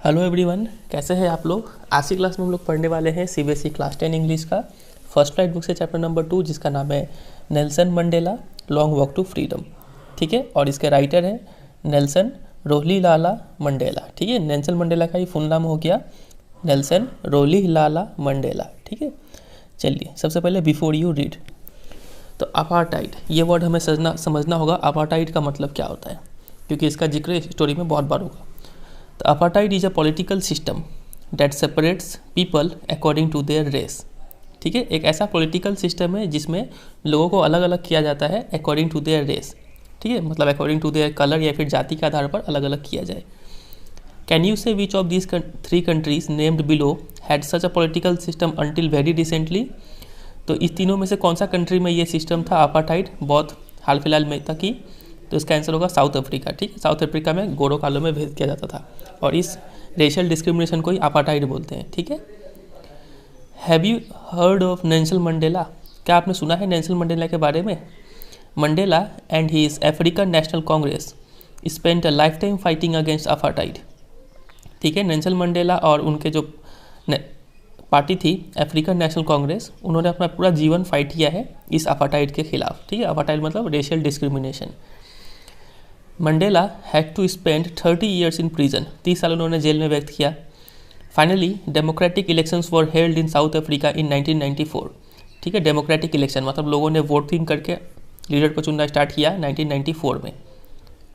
Hello everyone, कैसे हैं आप लोग। आज की क्लास में हम लोग पढ़ने वाले हैं सीबीएसई क्लास 10 इंग्लिश का फर्स्ट फ्लाइट बुक से चैप्टर नंबर 2, जिसका नाम है Nelson Mandela long walk to freedom. ठीक है, और इसके राइटर हैं नेल्सन रोहिलाला मंडेला। ठीक है, नेल्सन मंडेला का ही फुल नाम हो गया नेल्सन रोहिलाला मंडेला। ठीक है, चलिए सबसे पहले बिफोर यू रीड, तो अपार्टाइड ये वर्ड हमें समझना होगा। अपार्टाइड का मतलब क्या होता है, क्योंकि इसका जिक्र स्टोरी में बहुत बार होगा। तो apartheid is a political system that separates people according to their race. ठीक है, एक ऐसा पॉलिटिकल सिस्टम है जिसमें लोगों को अलग अलग किया जाता है अकॉर्डिंग टू देयर रेस। ठीक है, मतलब अकॉर्डिंग टू देयर कलर या फिर जाति के आधार पर अलग अलग किया जाए। कैन यू से which of these 3 countries named below had such a political system until very recently. तो इस तीनों में से कौन सा कंट्री में ये सिस्टम था अपार्टाइड, बहुत हाल फिलहाल में तक ही। तो इसका आंसर होगा साउथ अफ्रीका। ठीक है, साउथ अफ्रीका में गोरों कालों में भेद किया जाता था और इस रेशियल डिस्क्रिमिनेशन को ही अपार्टाइड बोलते हैं। ठीक है, have you heard of Nelson Mandela, क्या आपने सुना है नेल्सन मंडेला के बारे में। Mandela and his African national Congress spent a life time fighting against apartheid. ठीक है, नेल्सन मंडेला और उनके जो पार्टी थी अफ्रीकन नेशनल कांग्रेस, उन्होंने अपना पूरा जीवन फाइट किया है इस अपार्टाइड के खिलाफ। ठीक है, अपार्टाइड मतलब racial discrimination. Mandela had to spend 30 years in prison, 30 साल उन्होंने जेल में व्यक्त किया। Finally democratic elections were held in South Africa in 1994। ठीक है, डेमोक्रेटिक इलेक्शन मतलब लोगों ने वोटिंग करके लीडर को चुनना स्टार्ट किया 1994 में,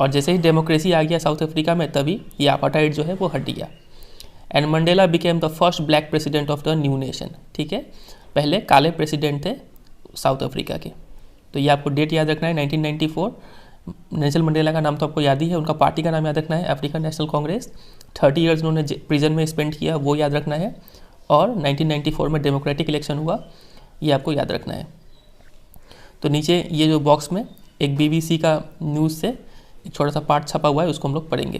और जैसे ही डेमोक्रेसी आ गया साउथ अफ्रीका में तभी ये अपार्टाइड जो है वो हट गया। And Mandela became the first black president of the new nation. ठीक है, पहले काले प्रेसिडेंट थे साउथ अफ्रीका के। तो ये आपको डेट याद रखना है 1994। नेल्सन मंडेला का नाम तो आपको याद ही है, उनका पार्टी का नाम याद रखना है अफ्रीकन नेशनल कांग्रेस। 30 ईयर्स उन्होंने प्रिजन में स्पेंड किया, वो याद रखना है। और 1994 में डेमोक्रेटिक इलेक्शन हुआ, ये आपको याद रखना है। तो नीचे ये जो बॉक्स में एक BBC का न्यूज़ से एक छोटा सा पार्ट छपा हुआ है, उसको हम लोग पढ़ेंगे।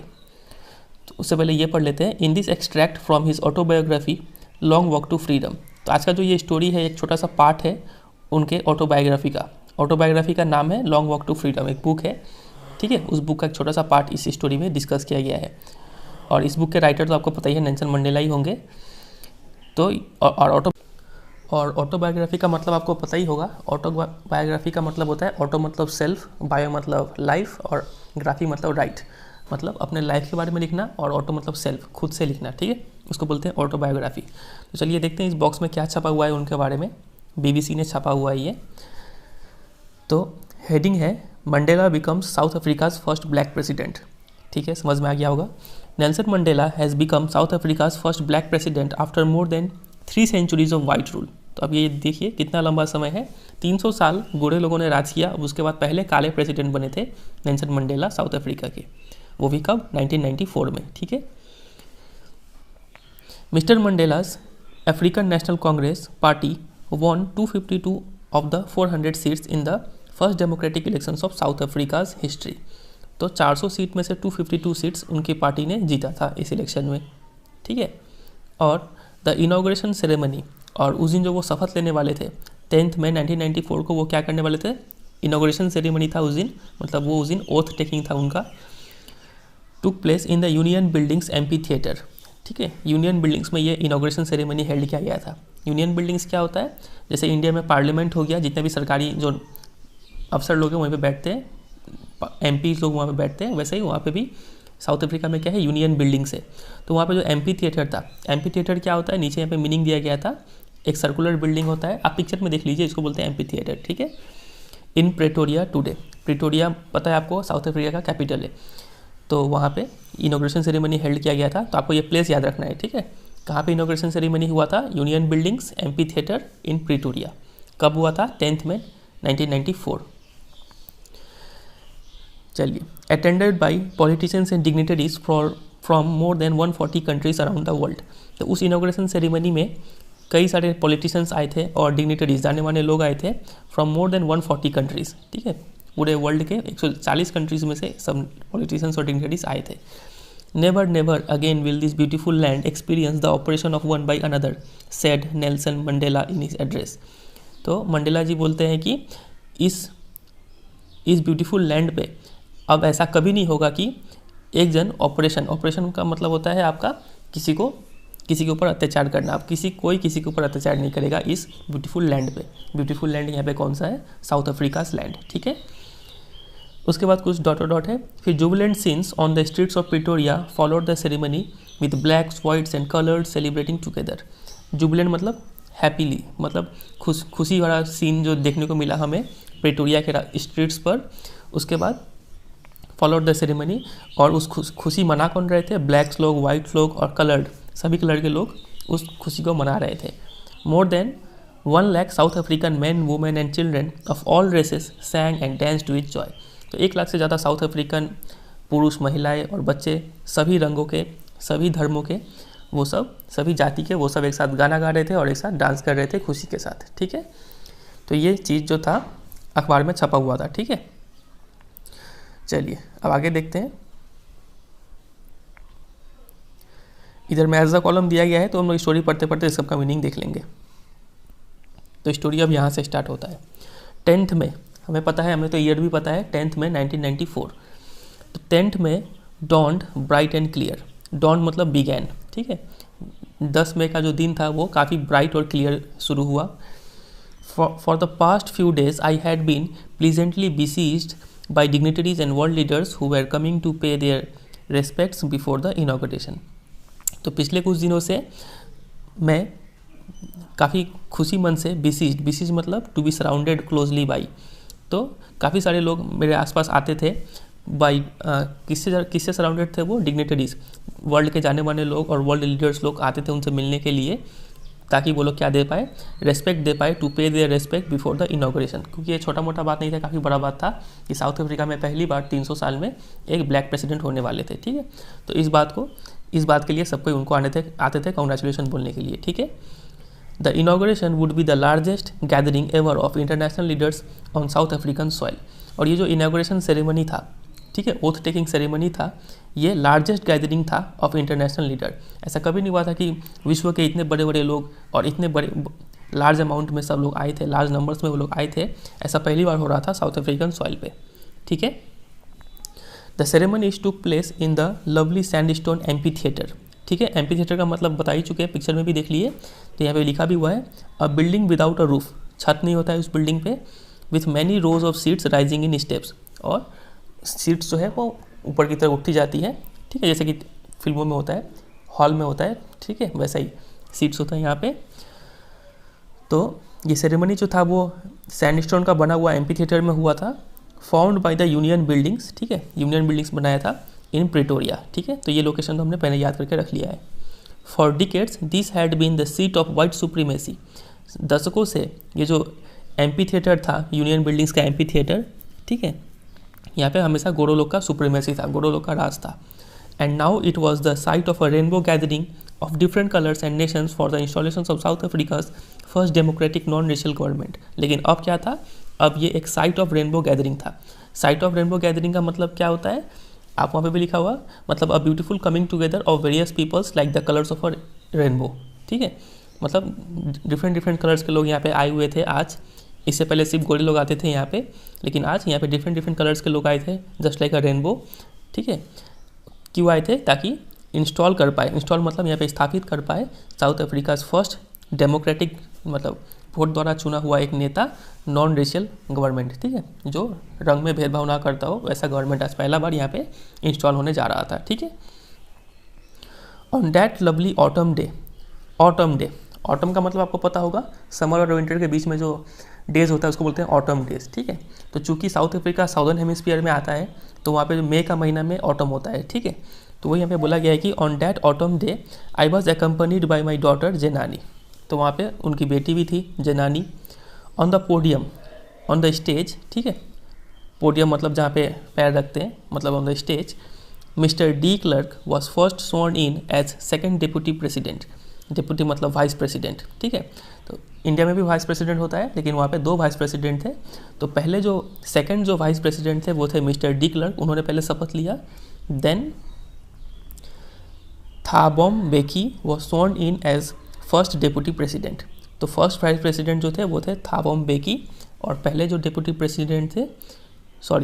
तो उससे पहले ये पढ़ लेते हैं। In this extract from his autobiography long walk to freedom. तो आज का जो ये स्टोरी है एक छोटा सा पार्ट है उनके ऑटोबायोग्राफी का। ऑटोबायोग्राफी का नाम है लॉन्ग वॉक टू फ्रीडम, एक बुक है। ठीक है, उस बुक का एक छोटा सा पार्ट इस स्टोरी में डिस्कस किया गया है। और इस बुक के राइटर तो आपको पता ही है नेल्सन मंडेला ही होंगे। तो और ऑटोबायोग्राफी का मतलब आपको पता ही होगा। ऑटोबायोग्राफी का मतलब होता है ऑटो मतलब सेल्फ, बायो मतलब लाइफ, और ग्राफी मतलब राइट, मतलब अपने लाइफ के बारे में लिखना, और ऑटो मतलब सेल्फ, खुद से लिखना। ठीक है, उसको बोलते हैं ऑटोबायोग्राफी। तो चलिए देखते हैं इस बॉक्स में क्या छपा हुआ है उनके बारे में। BBC ने छपा हुआ है ये। तो हेडिंग है Mandela becomes South Africa's first black president. ठीक है, समझ में आ गया होगा। Nelson Mandela has become South Africa's first black president after more than 3 centuries of white rule. तो अब ये देखिए कितना लंबा समय है, 300 साल गोरे लोगों ने राज किया। अब उसके बाद पहले काले प्रेसिडेंट बने थे नेल्सन मंडेला साउथ अफ्रीका के, वो भी कब 1994 में। ठीक है, mister Mandela's African national Congress party won 252 of the 400 seats in the first democratic elections of south Africa's history. तो 400 सीट में से 252 सीट्स उनकी पार्टी ने जीता था इस इलेक्शन में। ठीक है, और द इनॉग्रेशन सेरेमनी, और उस दिन जो वो शपथ लेने वाले थे 10 मई 1994 को, वो क्या करने वाले थे, इनॉग्रेशन सेरेमनी था उस दिन, मतलब वो उस दिन ओथ टेकिंग था उनका। Took place in the union buildings amphi theatre. ठीक है, यूनियन बिल्डिंग्स में ये इनॉग्रेशन सेरेमनी हेल्ड किया गया था। यूनियन बिल्डिंग्स क्या होता है, जैसे इंडिया में पार्लियामेंट हो गया, जितने भी सरकारी जो अफसर लोग हैं वहीं पे बैठते हैं, MP लोग वहाँ पे बैठते हैं, वैसे ही वहाँ पे भी साउथ अफ्रीका में क्या है, यूनियन बिल्डिंग्स है। तो वहाँ पे जो MP थिएटर था, MP थिएटर क्या होता है, नीचे यहाँ पे मीनिंग दिया गया था, एक सर्कुलर बिल्डिंग होता है, आप पिक्चर में देख लीजिए, इसको बोलते हैं MP थिएटर। ठीक है, इन प्रेटोरिया टुडे, प्रेटोरिया पता है आपको साउथ अफ्रीका का कैपिटल है। तो वहाँ पे इनॉग्रेशन सेरेमनी हेल्ड किया गया था। तो आपको ये प्लेस याद रखना है। ठीक है, कहाँ पे इनॉग्रेशन सेरेमनी हुआ था, union buildings MP theatre in Pretoria. कब हुआ था, 10 मई 1994। चलिए, attended by politicians and dignitaries from more than 140 countries around the world. तो उस इनॉग्रेशन सेरेमनी में कई सारे पॉलिटिशियंस आए थे और डिग्निटरीज, जाने माने लोग आए थे, फ्रॉम मोर देन 140 कंट्रीज। ठीक है, पूरे वर्ल्ड के 140 कंट्रीज़ में से सब पॉलिटिशियंस और डिग्निटरीज आए थे। Never never again will this beautiful land experience the oppression of one by another, said Nelson Mandela in his address. तो मंडेला जी बोलते हैं कि इस ब्यूटीफुल लैंड पे अब ऐसा कभी नहीं होगा कि एक जन ऑपरेशन का मतलब होता है आपका किसी के ऊपर अत्याचार करना। अब कोई किसी के ऊपर अत्याचार नहीं करेगा इस ब्यूटीफुल लैंड पे। ब्यूटीफुल लैंड यहाँ पे कौन सा है? साउथ अफ्रीकाज लैंड, ठीक है। उसके बाद कुछ डॉट डॉट है। फिर jubilant scenes on the streets of Pretoria followed the ceremony with blacks whites and colours celebrating together. Jubilant मतलब हैप्पीली, मतलब खुशी वाला सीन जो देखने को मिला हमें प्रिटोरिया के स्ट्रीट्स पर। उसके बाद फॉलोड द सेरेमनी, और उस खुशी मना कौन रहे थे? ब्लैक्स लोग, वाइट लोग और कलर्ड, सभी कलर के लोग उस खुशी को मना रहे थे। More than 1 lakh South African man, women and children of all races sang and danced with joy. तो 1 लाख से ज़्यादा साउथ अफ्रीकन पुरुष, महिलाएं और बच्चे, सभी रंगों के, सभी धर्मों के, वो सब, सभी जाति के, वो सब एक साथ गाना गा रहे थे और एक साथ डांस कर रहे थे खुशी के साथ, ठीक है। तो ये चीज़ जो था अखबार में छपा हुआ था, ठीक है। चलिए अब आगे देखते हैं। इधर में एज अ कॉलम दिया गया है, तो हम लोग स्टोरी पढ़ते पढ़ते इस सबका मीनिंग देख लेंगे। तो स्टोरी अब यहाँ से स्टार्ट होता है। 10th में हमें पता है, हमें तो ईयर भी पता है, 10th में 1994। तो 10th में dawned bright and clear. Dawned मतलब बिगैन, ठीक है। 10 मई का जो दिन था वो काफ़ी ब्राइट और क्लियर शुरू हुआ। For the past few days I had been pleasantly besieged by dignitaries and world leaders who were coming to pay their respects before the inauguration। तो पिछले कुछ दिनों से मैं काफ़ी खुशी मन से बिसीज मतलब to be surrounded closely by, तो काफ़ी सारे लोग मेरे आसपास आते थे। बाई किससे सराउंडेड थे वो? डिग्निटरीज, वर्ल्ड के जाने माने लोग और वर्ल्ड लीडर्स लोग आते थे उनसे मिलने के लिए, ताकि वो लोग क्या दे पाए? रेस्पेक्ट दे पाए, to pay their respect before the inauguration. क्योंकि ये छोटा मोटा बात नहीं था, काफ़ी बड़ा बात था कि साउथ अफ्रीका में पहली बार 300 साल में एक ब्लैक प्रेसिडेंट होने वाले थे, ठीक है। तो इस बात के लिए सबको उनको आते थे कॉन्ग्रेचुलेशन बोलने के लिए, ठीक है। The inauguration would be the largest gathering ever of international leaders on south African soil. और ये जो इनॉग्रेशन सेरेमनी था, ठीक है, ओथ टेकिंग सेरेमनी था, ये लार्जेस्ट गैदरिंग था ऑफ इंटरनेशनल लीडर। ऐसा कभी नहीं हुआ था कि विश्व के इतने बड़े बड़े लोग और इतने बड़े लार्ज अमाउंट में सब लोग आए थे, लार्ज नंबर्स में वो लोग आए थे। ऐसा पहली बार हो रहा था साउथ अफ्रीकन सॉइल पे, ठीक है। The ceremony took place in the lovely sandstone amphi theatre, ठीक है। एम्पी थिएटर का मतलब बता ही चुके हैं, पिक्चर में भी देख लिए। तो यहाँ पे लिखा भी हुआ है, अ बिल्डिंग विदाउट अ रूफ, छत नहीं होता है उस बिल्डिंग पे, with many rose of seats rising in steps, और सीट्स जो है वो ऊपर की तरफ उठती जाती है, ठीक है, जैसे कि फिल्मों में होता है, हॉल में होता है, ठीक है, वैसा ही सीट्स होता है यहाँ पे। तो ये सेरेमनी जो था वो सैंडस्टोन का बना हुआ एम्पी थिएटर में हुआ था, found by the union buildings, ठीक है, यूनियन बिल्डिंग्स बनाया था इन प्रिटोरिया, ठीक है। तो ये लोकेशन तो हमने पहले याद करके रख लिया है। For decades this had been the seat of white supremacy. दशकों से ये जो एम्पी थिएटर था, यूनियन बिल्डिंग्स का एम्पी थिएटर, ठीक है, यहाँ पे हमेशा गोरो लोग का सुप्रीमेसी था, गोरो लोग का राज था। And now it was the site of a rainbow gathering of different colours and Nations for the installation of south Africa's first democratic non racial government. लेकिन अब क्या था? अब ये एक साइट ऑफ रेनबो गैदरिंग था। साइट ऑफ रेनबो गैदरिंग का मतलब क्या होता है? आप वहाँ पे भी लिखा हुआ, मतलब a beautiful coming together of various peoples like the colours of a rainbow, ठीक है। मतलब डिफरेंट कलर्स के लोग यहाँ पे आए हुए थे आज। इससे पहले सिर्फ गोरे लोग आते थे यहाँ पे, लेकिन आज यहाँ पे डिफरेंट कलर्स के लोग आए थे, जस्ट लाइक अ रेनबो, ठीक है। क्यों आए थे? ताकि इंस्टॉल कर पाए, इंस्टॉल मतलब यहाँ पे स्थापित कर पाए साउथ अफ्रीका फर्स्ट डेमोक्रेटिक, मतलब वोट द्वारा चुना हुआ एक नेता, नॉन रेशियल गवर्नमेंट, ठीक है, जो रंग में भेदभाव ना करता हो, वैसा गवर्नमेंट आज पहला बार यहाँ पे इंस्टॉल होने जा रहा था, ठीक है। On that lovely autumn day, autumn का मतलब आपको पता होगा, समर और विंटर के बीच में जो डेज होता है उसको बोलते हैं ऑटम डेज, ठीक है। तो चूंकि साउथ अफ्रीका साउदर्न हेमिस्फीयर में आता है, तो वहाँ पे मई का महीना में ऑटम होता है, ठीक है। तो वही यहाँ पे बोला गया है कि on that autumn day I was accompanied by my daughter Zenani. तो वहाँ पे उनकी बेटी भी थी Zenani. On the podium, on the stage, ठीक है, पोडियम मतलब जहाँ पे पैर रखते हैं, मतलब on the stage, mister de Klerk was first sworn in as second deputy president. Deputy मतलब वाइस प्रेसिडेंट, ठीक है। तो इंडिया में भी वाइस प्रेसिडेंट होता है, लेकिन वहाँ पे 2 वाइस प्रेसिडेंट थे। तो पहले जो सेकंड जो वाइस प्रेसिडेंट थे वो थे मिस्टर डी क्लर्क, उन्होंने पहले शपथ लिया। Then Thabo Mbeki was sworn in as first deputy president. तो फर्स्ट वाइस प्रेसिडेंट जो थे वो थे थाबो म्बेकी, और पहले जो डेप्यूटी प्रेसिडेंट थे,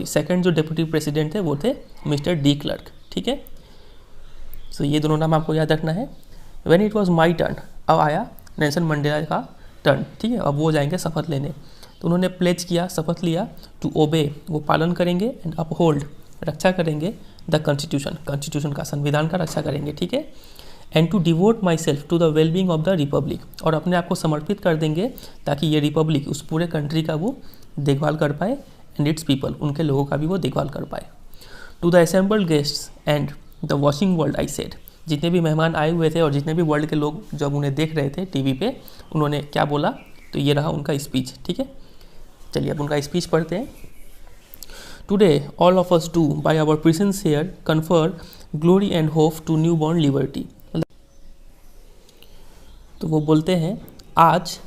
सेकंड जो डेप्यूटी प्रेसिडेंट थे वो थे मिस्टर डी क्लर्क, ठीक है। तो ये दोनों नाम आपको याद रखना है। When it was my turn, अब आया नेल्सन मंडेला का टर्न, ठीक है, अब वो जाएंगे शपथ लेने। तो उन्होंने प्लेज किया, शपथ लिया, टू ओबे, वो पालन करेंगे, एंड अपहोल्ड, रक्षा करेंगे, द कॉन्स्टिट्यूशन, कॉन्स्टिट्यूशन का, संविधान का रक्षा करेंगे, ठीक है, and to devote myself to the wellbeing of the republic, और अपने आप को समर्पित कर देंगे ताकि ये रिपब्लिक, उस पूरे कंट्री का वो देखभाल कर पाए, एंड इट्स पीपल, उनके लोगों का भी वो देखभाल कर पाए। To the assembled guests and the watching world I said, जितने भी मेहमान आए हुए थे और जितने भी वर्ल्ड के लोग जब उन्हें देख रहे थे टीवी पे, उन्होंने क्या बोला, तो ये रहा उनका स्पीच, ठीक है। चलिए अब उनका स्पीच पढ़ते हैं। Today all of us do by our presence here confer glory and hope to new born liberty. तो वो बोलते हैं आज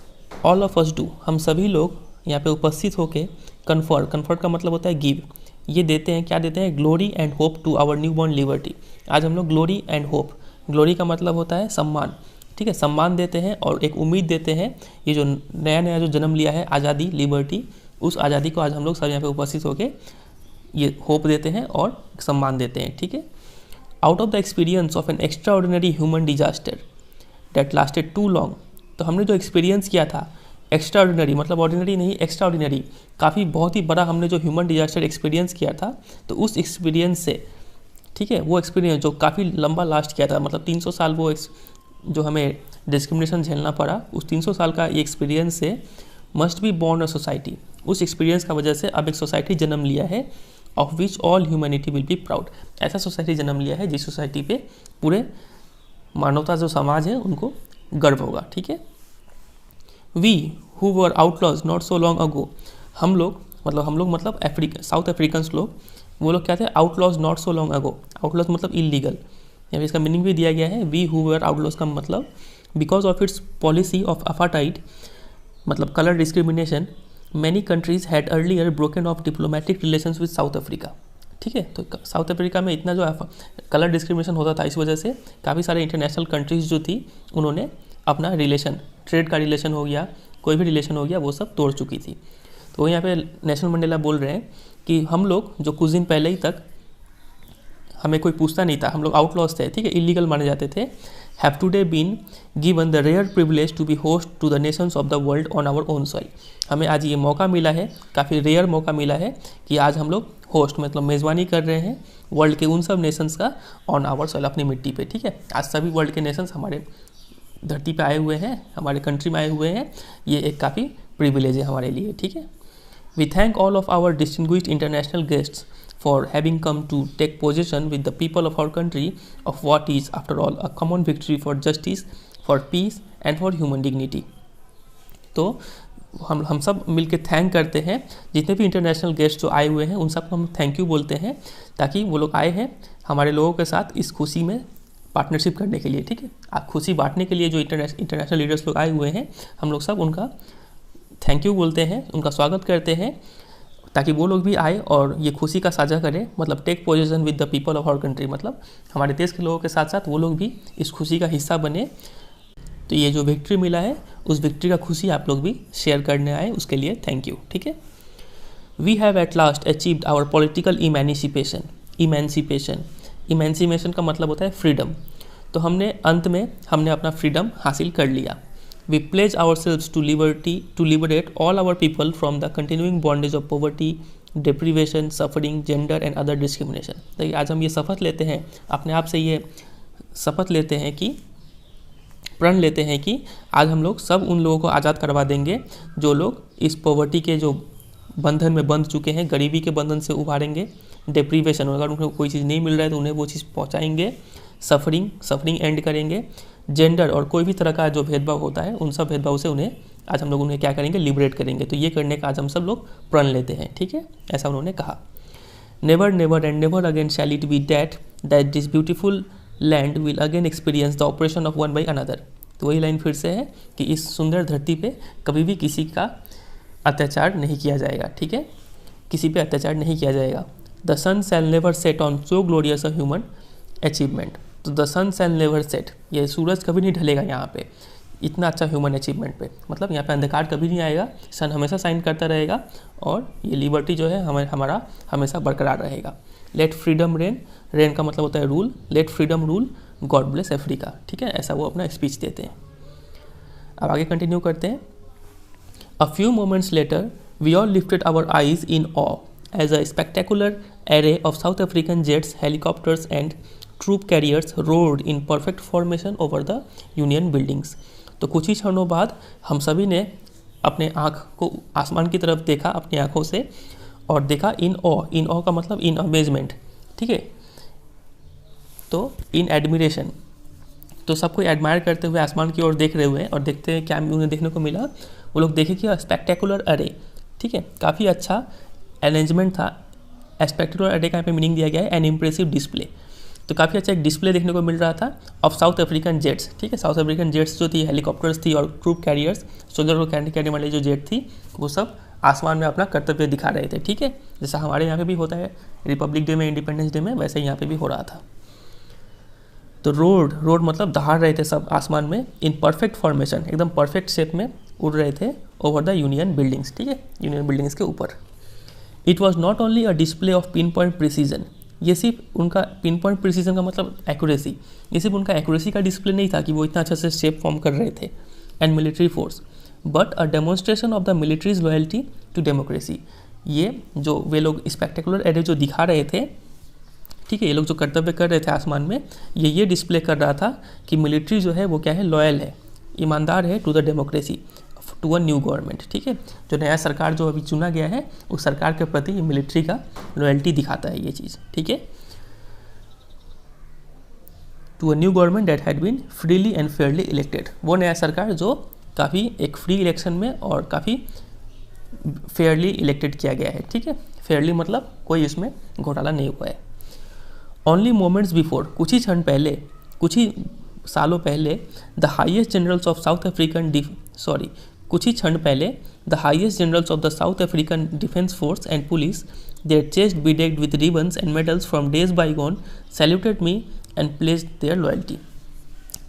ऑल ऑफ अस डू, हम सभी लोग यहाँ पे उपस्थित होके कन्फर, कन्फर का मतलब होता है गिव, ये देते हैं, क्या देते हैं, glory and hope to our new born liberty. आज हम लोग ग्लोरी एंड होप, ग्लोरी का मतलब होता है सम्मान, ठीक है, सम्मान देते हैं और एक उम्मीद देते हैं, ये जो नया नया जो जन्म लिया है आज़ादी, लिबर्टी, उस आज़ादी को आज हम लोग सब यहाँ पे उपस्थित होके ये होप देते हैं और सम्मान देते हैं, ठीक है। Out of the experience of an extraordinary human disaster that lasted too long, तो हमने जो एक्सपीरियंस किया था, एक्स्ट्रा ऑर्डिनरी मतलब ऑर्डिनरी नहीं, एक्स्ट्रा ऑर्डिनरी, काफ़ी बहुत ही बड़ा हमने जो ह्यूमन डिजास्टर एक्सपीरियंस किया था, तो उस एक्सपीरियंस से, ठीक है, वो एक्सपीरियंस जो काफ़ी लंबा लास्ट किया था, मतलब 300 साल वो जो हमें डिस्क्रिमिनेशन झेलना पड़ा, उस 300 साल का ये एक्सपीरियंस से must be born a society, उस एक्सपीरियंस का वजह से अब एक सोसाइटी जन्म लिया है, of which all humanity will be proud, ऐसा सोसाइटी जन्म लिया है जिस सोसाइटी पे पूरे मानवता जो समाज है उनको गर्व होगा, ठीक है। We who were outlaws not so long ago, हम लोग मतलब साउथ अफ्रीकन्स लोग, वो लोग क्या थे, outlaws not so long ago, outlaws मतलब इलीगल, यहाँ पे इसका मीनिंग भी दिया गया है, वी हु वर आउटलॉज का मतलब because of its policy of apartheid, मतलब colour discrimination, many countries had earlier broken off diplomatic relations with South Africa, ठीक है। तो साउथ अफ्रीका में इतना जो कलर डिस्क्रिमिनेशन होता था, इस वजह से काफ़ी सारे इंटरनेशनल कंट्रीज जो थी उन्होंने अपना रिलेशन, ट्रेड का रिलेशन हो गया, कोई भी रिलेशन हो गया, वो सब तोड़ चुकी थी। तो यहाँ पे नेल्सन मंडेला बोल रहे हैं कि हम लोग जो कुछ दिन पहले ही तक हमें कोई पूछता नहीं था, हम लोग आउटलॉज थे, ठीक है, इलीगल माने जाते थे, have today been given the rare privilege to be host to the nations of the world on our own soil. हमें आज ये मौका मिला है, काफ़ी रेयर मौका मिला है कि आज हम लोग होस्ट मतलब मेज़बानी कर रहे हैं वर्ल्ड के उन सब नेशंस का ऑन आवर सॉइल, अपनी मिट्टी पे, ठीक है। आज सभी वर्ल्ड के नेशंस हमारे धरती पे आए हुए हैं, हमारे कंट्री में आए हुए हैं, ये एक काफ़ी प्रिविलेज है हमारे लिए, ठीक है। We thank all of our distinguished international guests for having come to take possession with the people of our country of what is after all a common victory for justice, for peace and for human dignity। तो हम सब मिलके thank करते हैं, जितने भी international guest जो आए हुए हैं उन सबको हम थैंक यू बोलते हैं, ताकि वो लोग आए हैं हमारे लोगों के साथ इस खुशी में पार्टनरशिप करने के लिए, ठीक है। आप खुशी बांटने के लिए जो इंटरनेशनल लीडर्स लोग आए हुए हैं, हम लोग सब उनका थैंक यू बोलते हैं, उनका स्वागत करते हैं, ताकि वो लोग भी आए और ये खुशी का साझा करें, मतलब take position with the people of our country, मतलब हमारे देश के लोगों के साथ साथ वो लोग भी इस खुशी का हिस्सा बने। तो ये जो विक्ट्री मिला है, उस विक्ट्री का खुशी आप लोग भी शेयर करने आए, उसके लिए थैंक यू, ठीक है। We have at last achieved our political emancipation, emancipation का मतलब होता है फ्रीडम। तो हमने अंत में अपना फ्रीडम हासिल कर लिया। We pledge ourselves to liberate all our people from the continuing bondage of poverty, deprivation, suffering, gender and other discrimination। तो आज हम ये शपथ लेते हैं, अपने आप से ये शपथ लेते हैं कि, प्रण लेते हैं कि आज हम लोग सब उन लोगों को आज़ाद करवा देंगे जो लोग इस पॉवर्टी के जो बंधन में बंध चुके हैं, गरीबी के बंधन से उभारेंगे, डिप्रीवेशन, अगर उनको कोई चीज़ नहीं मिल रहा है तो उन्हें वो चीज़ पहुँचाएंगे, सफरिंग एंड करेंगे, जेंडर और कोई भी तरह का जो भेदभाव होता है उन सब भेदभाव से आज हम लोग उन्हें क्या करेंगे, लिबरेट करेंगे। तो ये करने का आज हम सब लोग प्रण लेते हैं, ठीक है, ऐसा उन्होंने कहा। Never never and never again shall it be that this beautiful land will again experience the oppression of one by another. तो वही लाइन फिर से है कि इस सुंदर धरती पे कभी भी किसी का अत्याचार नहीं किया जाएगा, ठीक है, किसी पे अत्याचार नहीं किया जाएगा। The sun shall never set on so glorious a human achievement. तो the sun shall never set, ये सूरज कभी नहीं ढलेगा यहाँ पे इतना अच्छा ह्यूमन अचीवमेंट पे, मतलब यहाँ पे अंधकार कभी नहीं आएगा, सन हमेशा शाइन करता रहेगा और ये लिबर्टी जो है हमारा हमेशा बरकरार रहेगा। लेट फ्रीडम रेन, रेन का मतलब होता है rule, let freedom rule God bless Africa, ठीक है, ऐसा वो अपना स्पीच देते हैं। अब आगे कंटिन्यू करते हैं। A few moments later we all lifted our eyes in awe as a spectacular array of South African jets, helicopters and troop carriers roared in perfect formation over the Union buildings। तो कुछ ही क्षणों बाद हम सभी ने अपने आँख को आसमान की तरफ देखा अपनी आँखों से और देखा इन ऑ का मतलब इन अमेजमेंट, ठीक है, तो इन एडमिरेशन, तो सबको एडमायर करते हुए आसमान की ओर देख रहे हुए हैं और देखते हैं क्या उन्हें देखने को मिला। वो लोग देखे कि स्पेक्टेकुलर अरे, ठीक है, काफ़ी अच्छा अरेंजमेंट था। स्पेक्टेकुलर अरे का यहाँ पे मीनिंग दिया गया है एन इम्प्रेसिव डिस्प्ले, तो काफ़ी अच्छा एक डिस्प्ले देखने को मिल रहा था ऑफ साउथ अफ्रीकन जेट्स, ठीक है, साउथ अफ्रीकन जेट्स जो थी, हेलीकॉप्टर्स थी और ट्रूप कैरियर्स, सोल्जर को कैरी करने वाली जो जेट थी, वो सब आसमान में अपना कर्तव्य दिखा रहे थे, ठीक है, जैसा हमारे यहाँ पे भी होता है रिपब्लिक डे में, इंडिपेंडेंस डे में, वैसे यहाँ पे भी हो रहा था। तो रोड मतलब दहाड़ रहे थे सब आसमान में इन परफेक्ट फॉर्मेशन, एकदम परफेक्ट शेप में उड़ रहे थे ओवर द यूनियन बिल्डिंग्स, ठीक है, यूनियन बिल्डिंग्स के ऊपर। It was not only a display of pin point precision, ये सिर्फ उनका पिन पॉइंट प्रिसीजन का मतलब एक्यूरेसी, ये सिर्फ उनका एक्यूरेसी का डिस्प्ले नहीं था कि वो इतना अच्छा से शेप फॉर्म कर रहे थे and military force, but a demonstration of the military's loyalty to democracy. ये जो वे लोग स्पेक्टेकुलर एरे जो दिखा रहे थे, ठीक है, ये लोग जो कर्तव्य कर रहे थे आसमान में, ये डिस्प्ले कर रहा था कि मिलिट्री जो है वो क्या है, लॉयल है, ईमानदार है to the democracy, to a new government, ठीक है, जो नया सरकार जो अभी चुना गया है उस सरकार के प्रति मिलिट्री का लॉयल्टी दिखाता है ये चीज़, ठीक है, to a new government that had been freely and fairly elected, वो नया सरकार जो काफ़ी एक फ्री इलेक्शन में और काफ़ी फेयरली इलेक्टेड किया गया है, ठीक है, फेयरली मतलब कोई इसमें घोटाला नहीं हुआ है। ओनली मोमेंट्स बिफोर, कुछ ही क्षण पहले, कुछ ही सालों पहले, the highest generals of South African कुछ ही क्षण पहले the highest generals of the South African defence force and police, their chest bedecked with ribbons and medals from days bygone, saluted me and pledged their loyalty।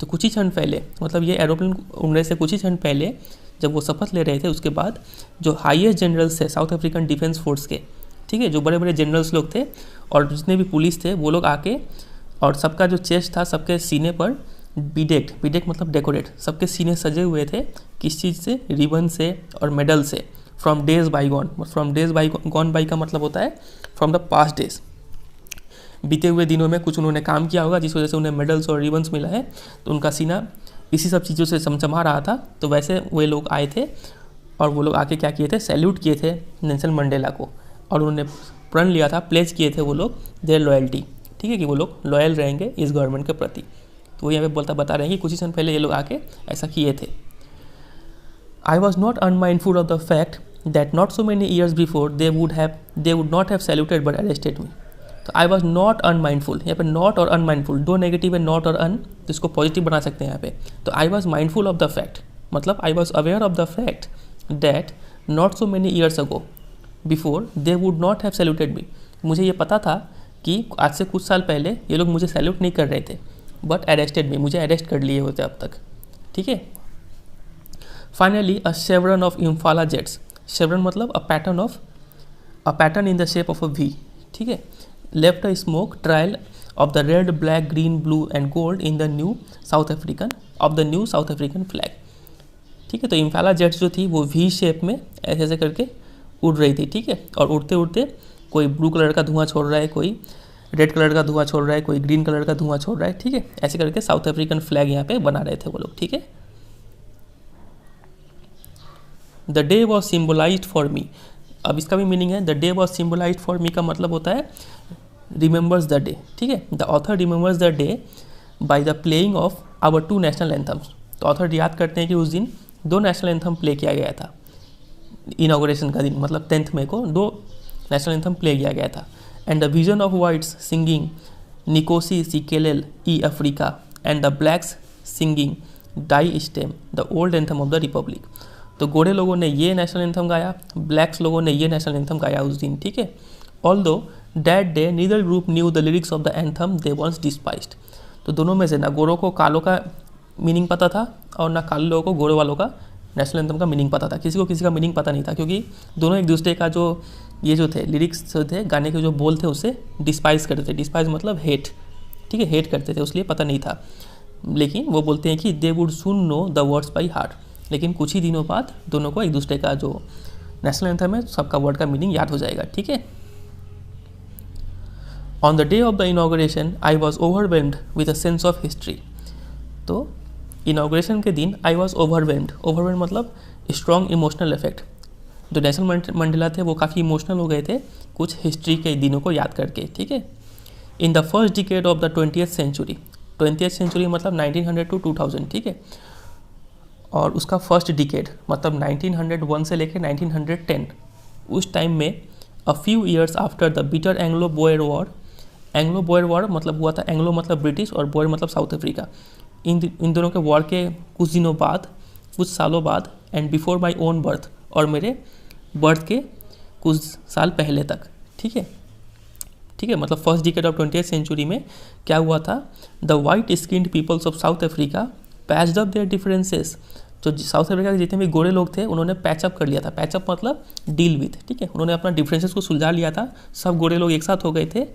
तो कुछ ही क्षण पहले मतलब ये एरोप्लेन उड़ने से कुछ ही क्षण पहले जब वो शपथ ले रहे थे, उसके बाद जो हाईएस्ट जनरल्स थे साउथ अफ्रीकन डिफेंस फोर्स के, ठीक है, जो बड़े बड़े जनरल्स लोग थे और जितने भी पुलिस थे वो लोग आके और सबका जो चेस्ट था, सबके सीने पर बीडेक्ड मतलब डेकोरेट, सबके सीने सजे हुए थे किस चीज़ से, रिबन से और मेडल से, from days by gone by का मतलब होता है फ्रॉम द पास्ट डेज, बीते हुए दिनों में कुछ उन्होंने काम किया होगा जिस वजह से उन्हें मेडल्स और रिबन्स मिला है, तो उनका सीना इसी सब चीज़ों से चमचमा रहा था। तो वैसे वे लोग आए थे और वो लोग आके क्या किए थे, सैल्यूट किए थे नेल्सन मंडेला को और उन्होंने प्रण लिया था, प्लेज किए थे वो लोग देयर लॉयल्टी, ठीक है, कि वो लोग लॉयल रहेंगे इस गवर्नमेंट के प्रति। तो वो यहाँ पे बता रहे हैं कि कुछ ही समय पहले ये लोग आके ऐसा किए थे। I was not unmindful of the fact that not so many years before they would not have saluted but arrested me. तो आई वॉज नॉट अनमाइंडफुल, यहाँ पे नॉट और अनमाइंडफुल दो नेगेटिव है, नॉट और अन, तो इसको पॉजिटिव बना सकते हैं यहाँ पे। तो I was mindful of the fact मतलब I was aware of the fact that not so many years ago before they would not have saluted me. मुझे ये पता था कि आज से कुछ साल पहले ये लोग मुझे सैल्यूट नहीं कर रहे थे, बट अरेस्टेड मी, मुझे अरेस्ट कर लिए होते अब तक, ठीक है। Finally a chevron of Impala jets, chevron मतलब a pattern in the shape of a V, ठीक है, left a smoke trial of the red black green blue and gold in the new South African flag, ठीक है। तो इम्फाला jets जो थी वो V shape में ऐसे ऐसे करके उड़ रही थी, ठीक है, और उड़ते उड़ते कोई ब्लू कलर का धुआं छोड़ रहा है, कोई रेड कलर का धुआं छोड़ रहा है, कोई ग्रीन कलर का धुआं छोड़ रहा है, ठीक है, ऐसे करके साउथ अफ्रीकन फ्लैग यहाँ पे बना रहे थे वो लोग, ठीक है। The day was symbolised for me, अब इसका भी मीनिंग है, the day was symbolised for me का मतलब होता है रिमेंबर्स द डे, ठीक है। The author remembers the day by the playing of our 2 national anthems. तो ऑथर याद करते हैं कि उस दिन 2 नेशनल एंथम प्ले किया गया था, इनॉग्रेशन का दिन मतलब 10 मई को 2 नेशनल एंथम प्ले किया गया था। And the vision of whites singing Nkosi Sikelel i Africa and the blacks singing Die Stem the old anthem of the republic. तो गोरे लोगों ने ये नेशनल एंथम गाया, ब्लैक्स लोगों ने ये नेशनल एंथम गाया उस दिन, ठीक है। Although that day neither group knew the lyrics of the anthem they once despised. तो दोनों में से ना गोरों को कालों का मीनिंग पता था और ना काले लोगों को गोरे वालों का नेशनल एंथम का मीनिंग पता था, किसी को किसी का मीनिंग पता नहीं था, क्योंकि दोनों एक दूसरे का जो ये जो थे लिरिक्स जो थे गाने के जो बोल थे उसे डिस्पाइज करते थे। डिस्पाइज मतलब हेट, ठीक है, हेट करते थे उसलिए पता नहीं था, लेकिन वो बोलते हैं कि they would soon know the words by heart, लेकिन कुछ ही दिनों बाद दोनों को एक दूसरे का जो नेशनल एंथम है सबका वर्ड का मीनिंग याद हो जाएगा, ठीक है। On the day of the inauguration I was overwhelmed with a sense of history. तो इनॉग्रेशन के दिन आई वॉज ओवरवेल्म्ड मतलब स्ट्रॉन्ग इमोशनल इफेक्ट। जो नेल्सन मंडेला थे वो काफ़ी इमोशनल हो गए थे कुछ हिस्ट्री के दिनों को याद करके, ठीक है। In the first decade of the 20th century, 20th century मतलब 1900 टू 2000, ठीक है। और उसका फर्स्ट डिकेड मतलब 1901 से लेकर 1910, उस टाइम में a few years after the bitter Anglo Boer war, Anglo Boer war मतलब हुआ था, एंग्लो मतलब ब्रिटिश और बोयर मतलब साउथ अफ्रीका, इन दोनों के वॉर के कुछ दिनों बाद, कुछ सालों बाद, and before my own birth, और मेरे बर्थ के कुछ साल पहले तक, ठीक है, ठीक है। मतलब first decade of 20th century में क्या हुआ था, the white skinned peoples of South Africa patched up their differences. जो साउथ अफ्रीका के जितने भी गोरे लोग थे उन्होंने पैचअप कर लिया था, पैचअप मतलब डील विथ, ठीक है, उन्होंने अपना डिफरेंसेस को सुलझा लिया था, सब गोरे लोग एक साथ हो गए थे,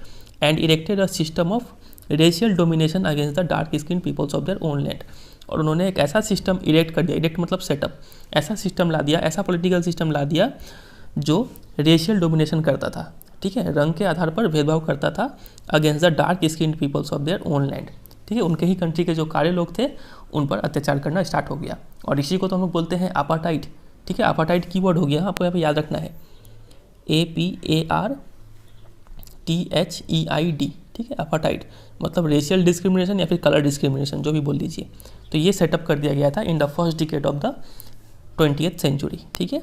and erected a system of racial domination against the dark skin peoples of their own land. और उन्होंने एक ऐसा सिस्टम इरेक्ट कर दिया, इरेक्ट मतलब सेटअप, ऐसा सिस्टम ला दिया, ऐसा पॉलिटिकल सिस्टम ला दिया जो रेशियल डोमिनेशन करता था, ठीक है, रंग के आधार पर भेदभाव करता था against the dark skin peoples of their own land, ठीक है। उनके ही कंट्री के जो काले लोग थे उन पर अत्याचार करना स्टार्ट हो गया, और इसी को तो हम लोग बोलते हैं अपार्टाइड, ठीक है। अपार्टाइड कीवर्ड हो गया, आपको यहाँ पे याद रखना है, APARTHEID, ठीक है, अपार्टाइड मतलब रेशियल डिस्क्रिमिनेशन या फिर कलर डिस्क्रिमिनेशन, जो भी बोल दीजिए। तो ये सेटअप कर दिया गया था in the first decade of the 20th century, ठीक है।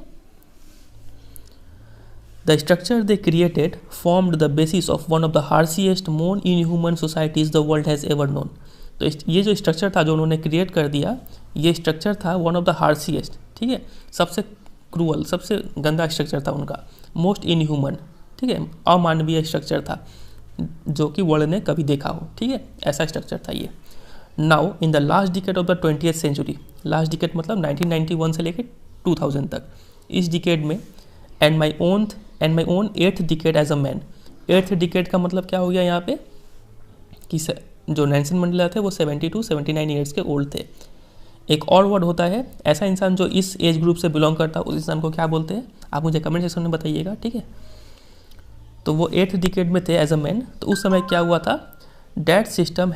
The structure they created formed the basis of one of the harshest more inhuman societies the world has ever known. तो ये जो स्ट्रक्चर था जो उन्होंने क्रिएट कर दिया, ये स्ट्रक्चर था वन ऑफ द हार्शिएस्ट, ठीक है, सबसे क्रूअल, सबसे गंदा स्ट्रक्चर था उनका, मोस्ट इनह्यूमन, ठीक है, अमानवीय स्ट्रक्चर था जो कि वर्ल्ड ने कभी देखा हो, ठीक है, ऐसा स्ट्रक्चर था ये। Now in the last decade of the 20th century, last decade मतलब 1991 से लेकर 2000 तक, इस डिकेड में and my own 8th decade as a man. 8th decade का मतलब क्या हो गया यहाँ पे कि जो नेल्सन मंडेला थे वो 70 to 79 ईयर्स के ओल्ड थे। एक और वर्ड होता है, ऐसा इंसान जो इस एज ग्रुप से बिलोंग करता है उस इंसान को क्या बोलते हैं, आप मुझे कमेंट सेक्शन में बताइएगा, ठीक है। तो वो 8th डिकेड में थे एज अ मैन, तो उस समय क्या हुआ था, that system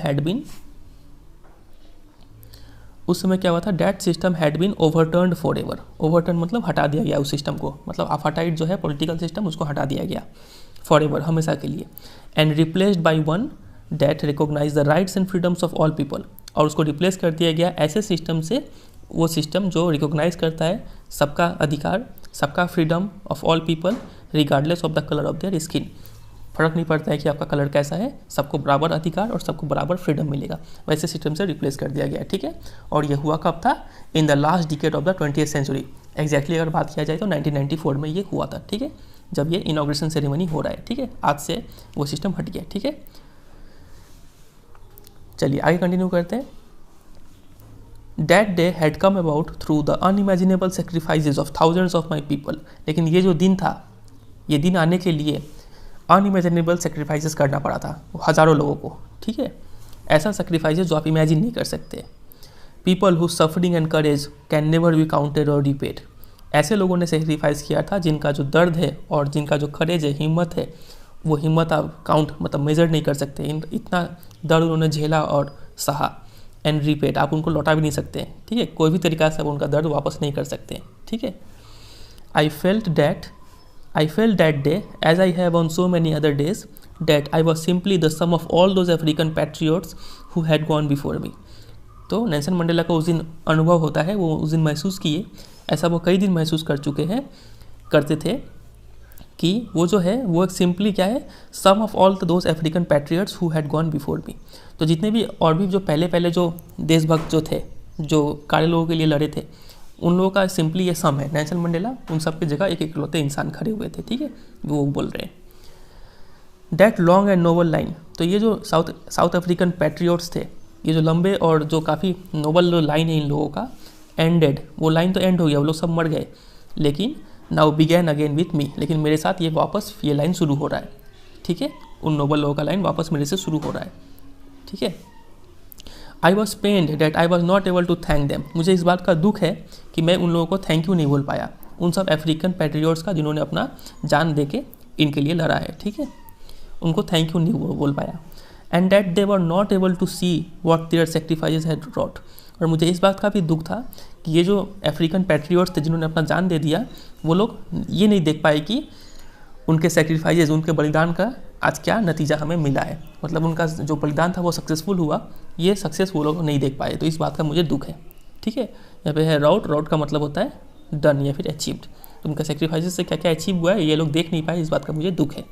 had been overturned forever. Overturn मतलब हटा दिया गया उस सिस्टम को, मतलब अपार्टाइड जो है पॉलिटिकल सिस्टम उसको हटा दिया गया फॉर एवर, हमेशा के लिए, and replaced by one that recognise the rights and freedoms of all people. और उसको रिप्लेस कर दिया गया ऐसे सिस्टम से, वो सिस्टम जो रिकॉग्नाइज करता है सबका अधिकार, सबका freedom of all people regardless of the colour of their skin. फर्क नहीं पड़ता है कि आपका कलर कैसा है, सबको बराबर अधिकार और सबको बराबर फ्रीडम मिलेगा, वैसे सिस्टम से रिप्लेस कर दिया गया, ठीक है। और ये हुआ कब था, in the last decade of the 20th century. Exactly अगर बात किया जाए तो 1994 में ये हुआ था, ठीक है, जब ये इनॉग्रेशन सेरेमनी हो रहा है, ठीक है, आज से वो सिस्टम हट गया, ठीक है। चलिए आगे कंटिन्यू करते हैं। That day had come about through the unimaginable sacrifices of thousands of my people। लेकिन ये जो दिन था, ये दिन आने के लिए अनइमेजिनेबल सेक्रीफाइसेस करना पड़ा था हज़ारों लोगों को, ठीक है, ऐसा सेक्रीफाइसेस जो आप इमेजिन नहीं कर सकते। People who suffering and courage can never be counted और रिपेड। ऐसे लोगों ने सेक्रीफाइस किया था जिनका जो दर्द है और जिनका जो करेज है, हिम्मत है, वो हिम्मत आप काउंट मतलब मेजर नहीं कर सकते। इतना दर्द उन्होंने झेला और सहा, एंड रिपेड आप उनको लौटा भी नहीं सकते, ठीक है, कोई भी तरीका से आप उनका दर्द वापस नहीं कर सकते, ठीक है। I felt that day as I have on so many other days that I was simply the sum of all those African patriots who had gone before me. तो नेल्सन मंडेला का उस दिन अनुभव होता है, वो उस दिन महसूस किए, ऐसा वो कई दिन महसूस करते थे कि वो जो है वो एक सिंपली क्या है, sum of all those African patriots who had gone before me. तो जितने भी और भी जो पहले जो देशभक्त जो थे, जो काले लोगों के लिए लड़े थे, उन लोगों का सिंपली ये सम है। नेल्सन मंडेला उन सब की जगह एक इकलौते इंसान खड़े हुए थे, ठीक है, वो बोल रहे हैं। That long and noble line, तो ये जो साउथ अफ्रीकन पैट्रियट्स थे, ये जो लंबे और जो काफ़ी नोबल लाइन है इन लोगों का, एंडेड, वो लाइन तो एंड हो गया, वो लोग सब मर गए, लेकिन now began again with me, लेकिन मेरे साथ ये वापस ये लाइन शुरू हो रहा है, ठीक है, उन नोबल लोगों का लाइन वापस मेरे से शुरू हो रहा है, ठीक है। I was pained that I was not able to thank them, मुझे इस बात का दुख है कि मैं उन लोगों को थैंक यू नहीं बोल पाया, उन सब अफ्रीकन पैट्रियोट्स का जिन्होंने अपना जान दे के इनके लिए लड़ा है, ठीक है, उनको थैंक यू नहीं बोल पाया। And that they were not able to see what their sacrifices had wrought, और मुझे इस बात का भी दुख था कि ये जो अफ्रीकन पैट्रियोट्स थे जिन्होंने अपना जान दे दिया, वो लोग ये नहीं देख पाए कि उनके सेक्रीफाइसेस, उनके बलिदान का आज क्या नतीजा हमें मिला है, मतलब उनका जो बलिदान था वो सक्सेसफुल हुआ, ये सक्सेस वो लोग नहीं देख पाए, तो इस बात का मुझे दुख है, ठीक है। यहाँ पे है राउट, राउट का मतलब होता है डन या फिर अचीव्ड, तो उनका सेक्रीफाइसेस से क्या क्या अचीव हुआ है ये लोग देख नहीं पाए, इस बात का मुझे दुख है,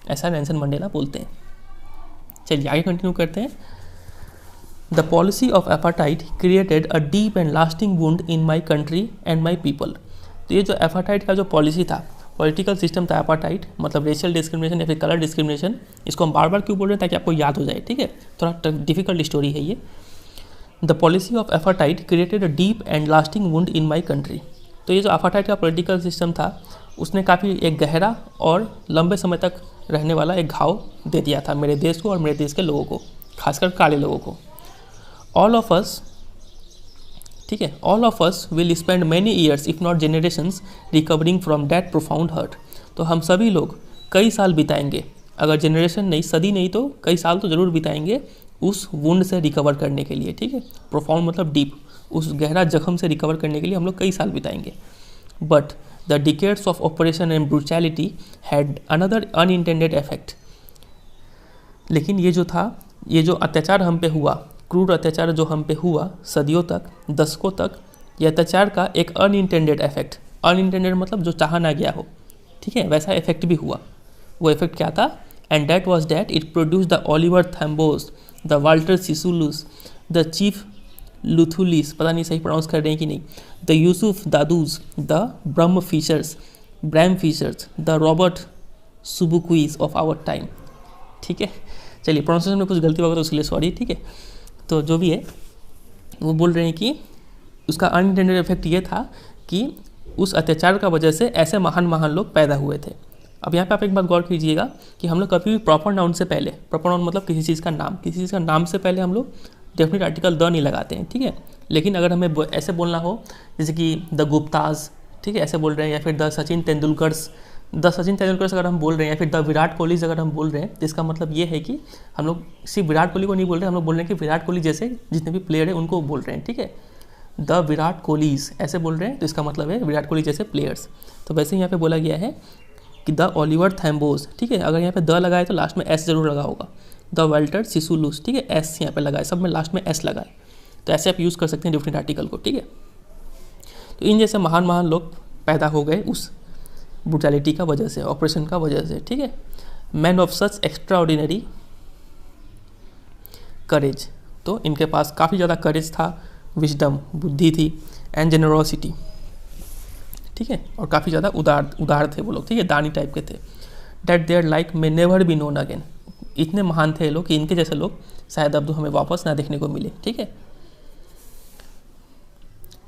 ऐसा नेल्सन मंडेला बोलते हैं। चलिए आगे कंटिन्यू करते हैं। The policy of apartheid created a deep and lasting wound in my country and my people, तो ये जो अपार्थाइड का जो पॉलिसी था, पॉलिटिकल सिस्टम था अपार्थाइड, मतलब रेशियल डिस्क्रिमिनेशन या फिर कलर डिस्क्रिमिनेशन, इसको हम बार बार क्यों बोल रहे हैं ताकि आपको याद हो जाए, ठीक है, थोड़ा डिफिकल्ट स्टोरी है ये। The policy of apartheid created a deep and lasting wound in my country, तो ये जो अपार्थाइड का पॉलिटिकल सिस्टम था उसने काफ़ी एक गहरा और लंबे समय तक रहने वाला एक घाव दे दिया था मेरे देश को और मेरे देश के लोगों को, खासकर काले लोगों को। ऑल ऑफ अस, ठीक है, all of us will spend many years if not generations recovering from that profound hurt, तो हम सभी लोग कई साल बिताएंगे, अगर जनरेशन नहीं, सदी नहीं तो कई साल तो ज़रूर बिताएंगे उस वुंड से रिकवर करने के लिए, ठीक है, प्रोफाउंड मतलब डीप, उस गहरा जख्म से रिकवर करने के लिए हम लोग कई साल बिताएंगे। But the decades of operation and brutality had another unintended effect, लेकिन ये जो था, ये जो अत्याचार हम पे हुआ, क्रूर अत्याचार जो हम पे हुआ सदियों तक, दशकों तक, ये अत्याचार का एक अनइंटेंडेड इफेक्ट, अनइंटेंडेड मतलब जो चाहा ना गया हो, ठीक है, वैसा इफेक्ट भी हुआ। वो इफेक्ट क्या था? And that was that it produced the Oliver Tambos, the Walter Sisulus, the Chief Luthulis, पता नहीं सही प्रोनाउंस कर रहे हैं कि नहीं, the Yusuf Dadoos, the Bram Fischers, the Robert Sobukwes of our time, ठीक है। चलिए प्रोनाउंसिएशन में कुछ गलती होगा तो उसके लिए सॉरी, ठीक है। तो जो भी है वो बोल रहे हैं कि उसका अनइंटेंडेड इफेक्ट ये था कि उस अत्याचार का वजह से ऐसे महान महान लोग पैदा हुए थे। अब यहाँ पे आप एक बात गौर कीजिएगा कि हम लोग कभी भी प्रॉपर नाउन से पहले, प्रॉपर नाउन मतलब किसी चीज़ का नाम, किसी चीज़ का नाम से पहले हम लोग डेफिनेट आर्टिकल द नहीं लगाते हैं, ठीक है। लेकिन अगर हमें ऐसे बोलना हो जैसे कि द गुप्ताज, ठीक है, ऐसे बोल रहे हैं, या फिर द सचिन तेंदुलकर्स अगर हम बोल रहे हैं, या फिर द विराट कोहलीज अगर हम बोल रहे हैं, तो इसका मतलब ये है कि हम लोग सिर्फ विराट कोहली को नहीं बोल रहे, हम लोग बोल रहे हैं कि विराट कोहली जैसे जितने भी प्लेयर हैं उनको बोल रहे हैं, ठीक है। द विराट कोहलीज ऐसे बोल रहे हैं तो इसका मतलब है विराट कोहली जैसे प्लेयर्स। तो वैसे यहाँ पे बोला गया है कि द ओलिवर थैम्बोस, ठीक है, अगर यहाँ पे द लगाए तो लास्ट में एस जरूर लगा होगा। द वाल्टर सिसुलुस, ठीक है, एस यहाँ पे लगाए, सब में लास्ट में एस लगाए, तो ऐसे आप यूज़ कर सकते हैं डिफरेंट आर्टिकल को, ठीक है। तो इन जैसे महान महान लोग पैदा हो गए उस ब्रूटैलिटी का वजह से, ऑपरेशन का वजह से, ठीक है। Man of such extraordinary courage, तो इनके पास काफ़ी ज़्यादा करेज था, विजडम बुद्धि थी, एंड जेनरोसिटी, ठीक है, और काफ़ी ज़्यादा उदार थे वो लोग, ठीक है, दानी टाइप के थे। That their like may never be known again, इतने महान थे लोग कि इनके जैसे लोग शायद अब तो हमें वापस ना देखने को मिले, ठीक है।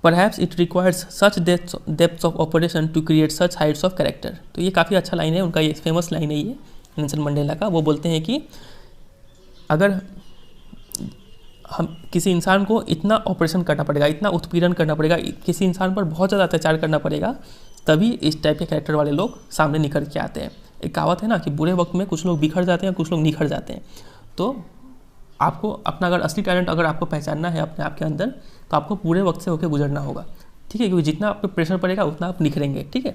Perhaps it requires such depths of operation to create such heights of character, तो ये काफ़ी अच्छा लाइन है उनका, ये फेमस लाइन है ये नेल्सन मंडेला का। वो बोलते हैं कि अगर हम किसी इंसान को इतना ऑपरेशन करना पड़ेगा, इतना उत्पीड़न करना पड़ेगा, किसी इंसान पर बहुत ज़्यादा अत्याचार करना पड़ेगा, तभी इस टाइप के कैरेक्टर वाले लोग सामने निकल के आते हैं। एक कहावत है ना कि बुरे वक्त में कुछ लोग बिखर जाते हैं, कुछ लोग निखर जाते हैं। तो आपको अपना अगर असली टैलेंट अगर आपको पहचानना है अपने आप के अंदर, तो आपको पूरे वक्त से होकर गुजरना होगा, ठीक है, क्योंकि जितना आप पे प्रेशर पड़ेगा उतना आप निखरेंगे, ठीक है।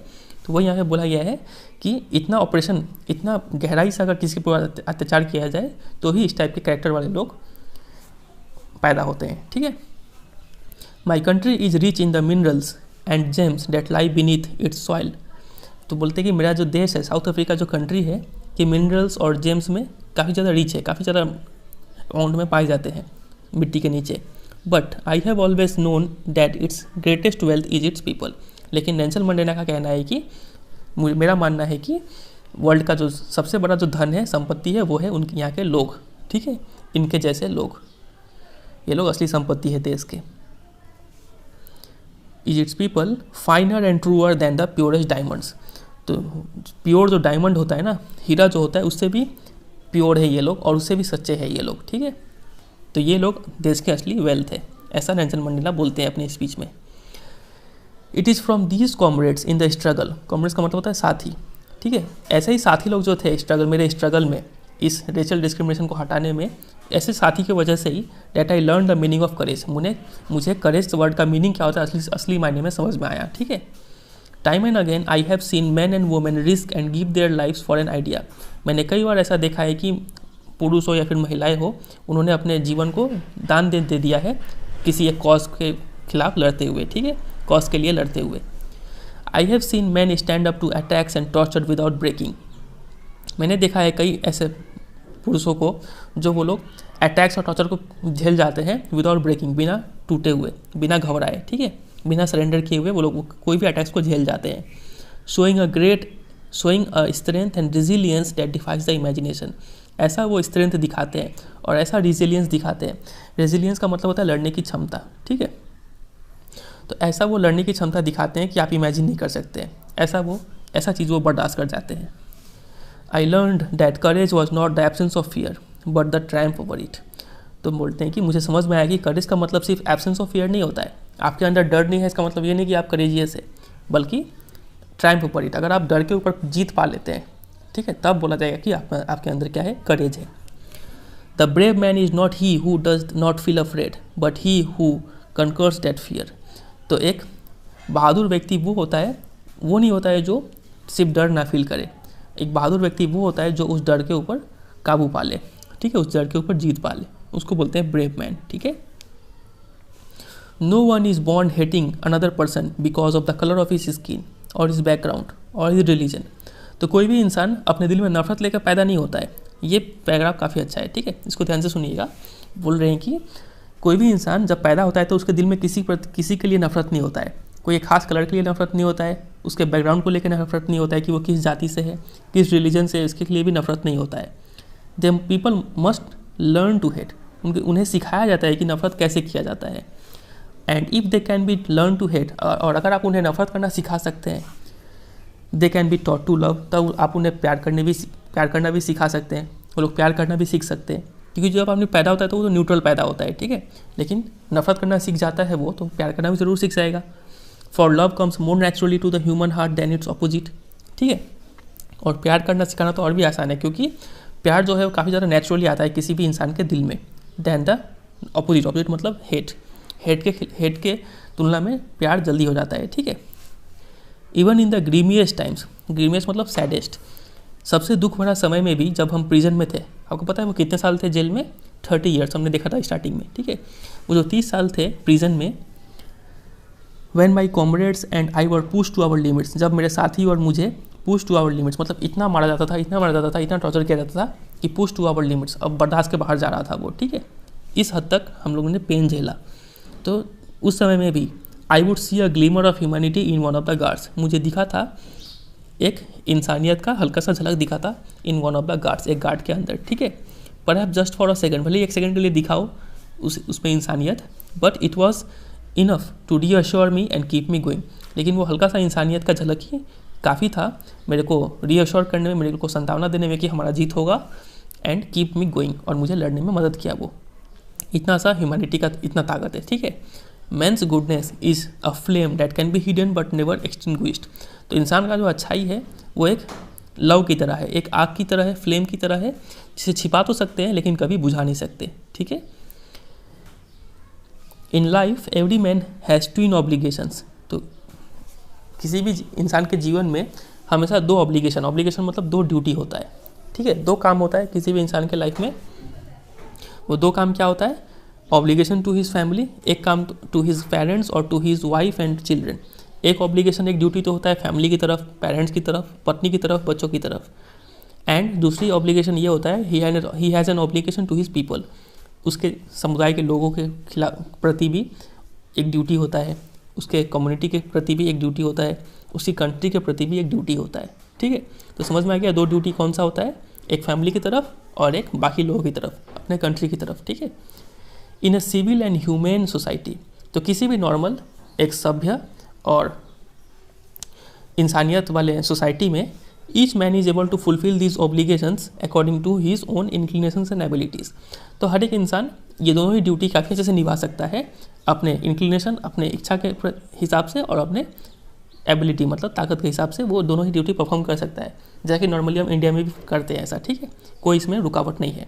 तो वही यहाँ पे बोला गया है कि इतना ऑपरेशन, इतना गहराई से अगर किसी पर अत्याचार किया जाए तो ही इस टाइप के कैरेक्टर वाले लोग पैदा होते हैं, ठीक है। My country is rich in the minerals and James date lie beneath it's soil, तो बोलते हैं कि मेरा जो देश है, साउथ अफ्रीका जो कंट्री है, कि मिनरल्स और जेम्स में काफ़ी ज़्यादा रिच है, काफ़ी ज़्यादा अमाउंट में पाए जाते हैं मिट्टी के नीचे। But I have always known that it's greatest wealth is its people, लेकिन नेल्सन मंडेला का कहना है कि मेरा मानना है कि वर्ल्ड का जो सबसे बड़ा जो धन है, संपत्ति है, वो है उनके यहाँ के लोग, ठीक है, इनके जैसे लोग, ये लोग असली संपत्ति है देश के। Is its people finer and truer than the purest diamonds, तो प्योर जो डायमंड होता है ना, हीरा जो होता है, उससे भी प्योर है ये लोग और उससे भी सच्चे हैं ये लोग, ठीक है। तो ये लोग देश के असली वेल्थ है, ऐसा नेल्सन मंडेला बोलते हैं अपने स्पीच में। It is from these comrades in the struggle, comrades का मतलब होता है साथी, ठीक है, ऐसे ही साथी लोग जो थे स्ट्रगल, मेरे स्ट्रगल में, इस रेशियल डिस्क्रिमिनेशन को हटाने में, ऐसे साथी की वजह से ही that I learn the meaning of courage, मुझे करेज वर्ड का मीनिंग क्या होता है असली मायने में समझ में आया, ठीक है। Time and again I have seen men and women risk and give their lives for an idea, मैंने कई बार ऐसा देखा है कि पुरुष हो या फिर महिलाएं हो, उन्होंने अपने जीवन को दान दे दिया है किसी एक कॉज के खिलाफ लड़ते हुए, ठीक है, कॉज के लिए लड़ते हुए। I have seen men stand up to attacks and torture without breaking, मैंने देखा है कई ऐसे पुरुषों को जो वो लोग अटैक्स और टॉर्चर को झेल जाते हैं विदाउट ब्रेकिंग, बिना टूटे हुए, बिना घबराए, ठीक है, बिना सरेंडर किए हुए वो लोग कोई भी अटैक्स को झेल जाते हैं। Showing a strength and resilience that defies the imagination, ऐसा वो स्ट्रेंथ दिखाते हैं और ऐसा रिजिलियंस दिखाते हैं। रेजिलियंस का मतलब होता है लड़ने की क्षमता, ठीक है, तो ऐसा वो लड़ने की क्षमता दिखाते हैं कि आप इमेजिन नहीं कर सकते हैं, ऐसा चीज़ वो बर्दाश्त कर जाते हैं। I learned that courage was not the absence of fear but the Triumph over it, तो बोलते हैं कि मुझे समझ में आया कि करेज का मतलब सिर्फ एब्सेंस ऑफ फियर नहीं होता है, आपके अंदर डर नहीं है इसका मतलब ये नहीं कि आप करेजियस है, बल्कि ट्रायम्फ ओवर इट, अगर आप डर के ऊपर जीत पा लेते हैं, ठीक है, तब बोला जाएगा कि आपके अंदर क्या है, करेज है। The brave man is not he who does not feel afraid but he who conquers that fear, तो एक बहादुर व्यक्ति वो नहीं होता है जो सिर्फ डर ना फील करे, एक बहादुर व्यक्ति वो होता है जो उस डर के ऊपर काबू पा ले, ठीक है, उस डर के ऊपर जीत पा ले, उसको बोलते हैं ब्रेव मैन, ठीक है। No one is born hating another person because of the colour of his skin or his background or his religion, तो कोई भी इंसान अपने दिल में नफरत लेकर पैदा नहीं होता है, ये पैराग्राफ काफ़ी अच्छा है, ठीक है, इसको ध्यान से सुनिएगा। बोल रहे हैं कि कोई भी इंसान जब पैदा होता है तो उसके दिल में किसी के लिए नफरत नहीं होता है, कोई एक खास कलर के लिए नफरत नहीं होता है, उसके बैकग्राउंड को लेकर नफरत नहीं होता है कि वो किस जाति से है, किस रिलीजन से है, इसके लिए भी नफरत नहीं होता है। They people must learn to hate, उन्हें सिखाया जाता है कि नफरत कैसे किया जाता है। And if they can be learn to hate, और अगर आप उन्हें नफरत करना सिखा सकते हैं, they can be taught to love, तब आप उन्हें प्यार करना भी सिखा सकते हैं, वो लोग प्यार करना भी सीख सकते हैं, क्योंकि जब आदमी पैदा होता है तो वो तो न्यूट्रल पैदा होता है, ठीक है, लेकिन नफरत करना सीख जाता है वो, तो प्यार करना भी ज़रूर सीख जाएगा। For love comes more naturally to the human heart than its opposite, ठीक है, और प्यार करना सिखाना तो और भी आसान है, क्योंकि प्यार जो है वो काफ़ी ज़्यादा नेचुरली आता है किसी भी इंसान के दिल में, देन द अपोजिट मतलब हेट के तुलना में प्यार जल्दी हो जाता है, ठीक है। इवन इन द ग्रीमियस्ट टाइम्स, ग्रीमियस्ट मतलब सैडेस्ट, सबसे दुख भरा समय में भी, जब हम प्रिजन में थे, आपको पता है वो कितने साल थे जेल में, 30 ईयर्स हमने देखा था स्टार्टिंग में, ठीक है, वो जो 30 साल थे प्रिजन में, when my comrades and I were push to our limits, जब मेरे साथी और मुझे पुश टू आवर लिमिट्स मतलब इतना मारा जाता था, इतना टॉर्चर किया जाता था कि पुश टू आवर लिमिट्स, अब बर्दाश्त के बाहर जा रहा था वो, ठीक है, इस हद तक हम लोगों ने पेन झेला। तो उस समय में भी I would see a glimmer of humanity in one of the guards, मुझे दिखा था एक इंसानियत का हल्का सा झलक दिखा था in one of the guards, एक गार्ड के अंदर, ठीक है, perhaps just for a second, भले एक सेकंड के लिए दिखाओ उसमें इंसानियत, but it was enough to reassure me and keep me going, लेकिन वो हल्का सा इंसानियत का झलक ही काफ़ी था मेरे को रीअश्योर करने में, मेरे को संतावना देने में कि हमारा जीत होगा, एंड कीप मी गोइंग, और मुझे लड़ने में मदद किया वो, इतना सा ह्यूमैनिटी का इतना ताकत है, ठीक है। Man's goodness is a flame that can be hidden but never extinguished, तो इंसान का जो अच्छाई है वो एक लव की तरह है, एक आग की तरह है, फ्लेम की तरह है, जिसे छिपा तो सकते हैं लेकिन कभी बुझा नहीं सकते, ठीक है। In life every man has twin obligations, तो किसी भी इंसान के जीवन में हमेशा दो ऑब्लिगेशन मतलब दो ड्यूटी होता है, ठीक है, दो काम होता है किसी भी इंसान के लाइफ में, वो दो काम क्या होता है, ऑब्लिगेशन टू हिज फैमिली, एक काम टू हिज पेरेंट्स और to his wife and children, एक ऑब्लिगेशन एक ड्यूटी तो होता है फैमिली की तरफ, पेरेंट्स की तरफ, पत्नी की तरफ, बच्चों की तरफ, एंड दूसरी ऑब्लिगेशन ये होता है he has an obligation to his people, उसके समुदाय के लोगों के प्रति भी एक ड्यूटी होता है, उसके कम्युनिटी के प्रति भी एक ड्यूटी होता है, उसकी कंट्री के प्रति भी एक ड्यूटी होता है, ठीक है। तो समझ में आ गया दो ड्यूटी कौन सा होता है, एक फैमिली की तरफ और एक बाकी लोगों की तरफ, अपने कंट्री की तरफ, ठीक है। In a civil and humane society, तो किसी भी नॉर्मल एक सभ्य और इंसानियत वाले सोसाइटी में each man is able to fulfil these obligations according to his own inclinations and abilities. तो हर एक इंसान ये दोनों ही ड्यूटी काफ़ी अच्छे से निभा सकता है, अपने इंक्लिनेशन, अपने इच्छा के हिसाब से, और अपने एबिलिटी मतलब ताकत के हिसाब से वो दोनों ही ड्यूटी परफॉर्म कर सकता है, जैसा कि नॉर्मली हम इंडिया में भी करते हैं ऐसा, ठीक है, कोई इसमें रुकावट नहीं है।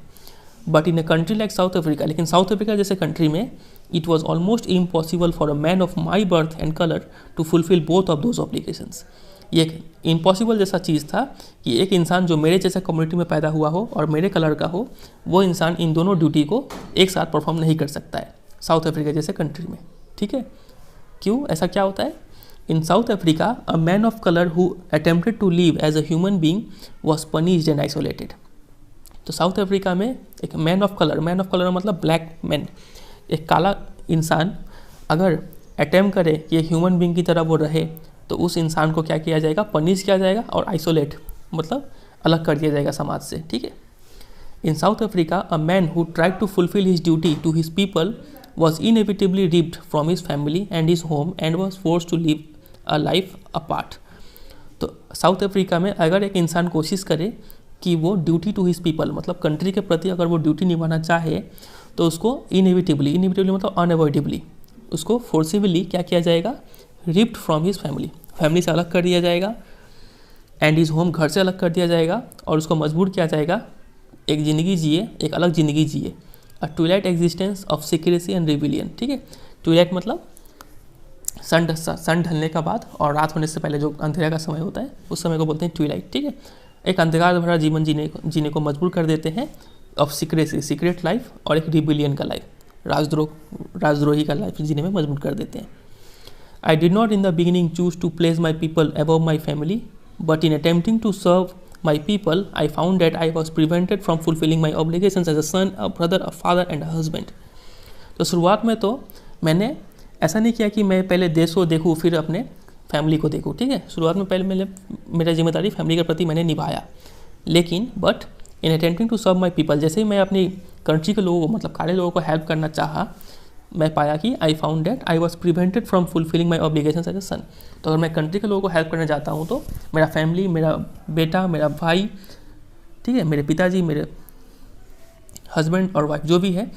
But in a country like South Africa, लेकिन साउथ अफ्रीका जैसे कंट्री में it was almost impossible for a man of my birth and colour to fulfil both of those obligations. ये एक इम्पॉसिबल जैसा चीज़ था कि एक इंसान जो मेरे जैसा कम्युनिटी में पैदा हुआ हो और मेरे कलर का हो, वो इंसान इन दोनों ड्यूटी को एक साथ परफॉर्म नहीं कर सकता है साउथ अफ्रीका जैसे कंट्री में, ठीक है। क्यों, ऐसा क्या होता है? In South Africa a man of colour who attempted to live as a human being was punished and isolated. तो साउथ अफ्रीका में एक मैन ऑफ कलर मतलब ब्लैक मैन, एक काला इंसान अगर अटेम्प्ट करे कि एक ह्यूमन बींग की तरह वो रहे, तो उस इंसान को क्या किया जाएगा? पनिश किया जाएगा, और आइसोलेट मतलब अलग कर दिया जाएगा समाज से, ठीक है। In South Africa a man who tried to fulfil his duty to his people was inevitably ripped from his family and his home and was force to live a life apart. तो South Africa में अगर एक इंसान कोशिश करे कि वो duty to his people मतलब कंट्री के प्रति अगर वो ड्यूटी निभाना चाहे, तो उसको इनएविटेबली मतलब अनअवॉइडेबली उसको फोर्सिबली क्या किया जाएगा? रिप्ड फ्रॉम हिज फैमिली से अलग कर दिया जाएगा, एंड हिज होम घर से अलग कर दिया जाएगा, और उसको मजबूर किया जाएगा एक ज़िंदगी जिए, एक अलग ज़िंदगी जिए, a twilight existence of secrecy and rebellion, ठीक है। ट्विलाइट मतलब सन ढलने का बाद और रात होने से पहले जो अंधेरा का समय होता है, उस समय को बोलते हैं ट्विलाइट, ठीक है। एक अंधकार भरा जीवन जीने को मजबूर कर देते हैं, ऑफ सीक्रेसी सीक्रेट लाइफ, और एक रिबिलियन का लाइफ राजद्रोही का लाइफ जीने में मजबूर कर देते हैं। I did not in the beginning choose to place my people above my family, but in attempting to serve my people, I found that I was prevented from fulfilling my obligations as a son, a brother, a father and a husband. तो शुरुआत में तो मैंने ऐसा नहीं किया कि मैं पहले देश को देखूँ फिर अपने फैमिली को देखूँ, ठीक है। शुरुआत में पहले मेरा जिम्मेदारी फैमिली के प्रति मैंने निभाया, लेकिन but in attempting to serve my people, जैसे ही मैं अपनी कंट्री के लोगों को मतलब काले लोगों को हेल्प करना चाहा, मैं पाया कि I found that I was prevented from fulfilling my obligations as a son. तो अगर मैं कंट्री के लोगों को हेल्प करने जाता हूँ तो मेरा फैमिली, मेरा बेटा, मेरा भाई, ठीक है, मेरे पिताजी, मेरे हस्बैंड और वाइफ जो भी है,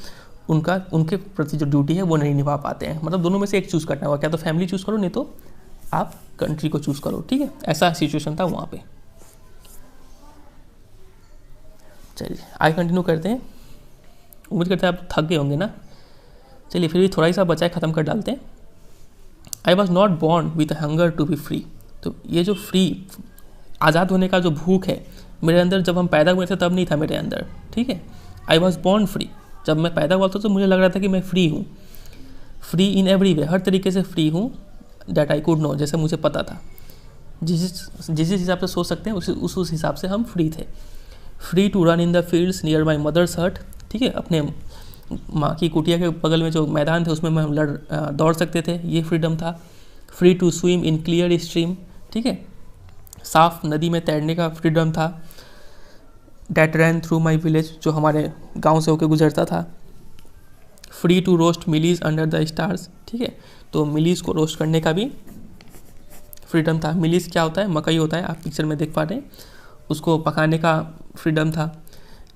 उनके प्रति जो ड्यूटी है वो नहीं निभा पाते हैं। मतलब दोनों में से एक चूज़ करना होगा, क्या तो फैमिली चूज़ करो, नहीं तो आप कंट्री को चूज़ करो, ठीक है। ऐसा सिचुएशन था वहाँ पे। चलिए आगे कंटिन्यू करते हैं। उम्मीद करते हैं आप थक गए होंगे ना। चलिए फिर भी थोड़ा ही सा बचा है, ख़त्म कर डालते हैं। I was not born with hunger to be free. तो ये जो फ्री आज़ाद होने का जो भूख है मेरे अंदर, जब हम पैदा हुए थे तब नहीं था मेरे अंदर, ठीक है। आई वॉज बॉर्न फ्री, जब मैं पैदा हुआ था तो मुझे लग रहा था कि मैं फ्री हूँ, फ्री इन एवरी वे, हर तरीके से फ्री हूँ, दैट आई कुड नो, जैसे मुझे पता था। जिस हिसाब से सोच सकते हैं उस हिसाब से हम फ्री थे। Free to run in the fields near my mother's hut, ठीक है, अपने माँ की कुटिया के बगल में जो मैदान थे उसमें हम दौड़ सकते थे, ये फ्रीडम था। Free to swim in clear stream, ठीक है, साफ नदी में तैरने का फ्रीडम था। That ran through my village, जो हमारे गांव से होकर गुजरता था। Free to roast mealies under the stars, ठीक है, तो मिलीज को रोस्ट करने का भी फ्रीडम था। मिलीज क्या होता है? मकई होता है, आप पिक्चर में देख पा रहे हैं, उसको पकाने का फ्रीडम था।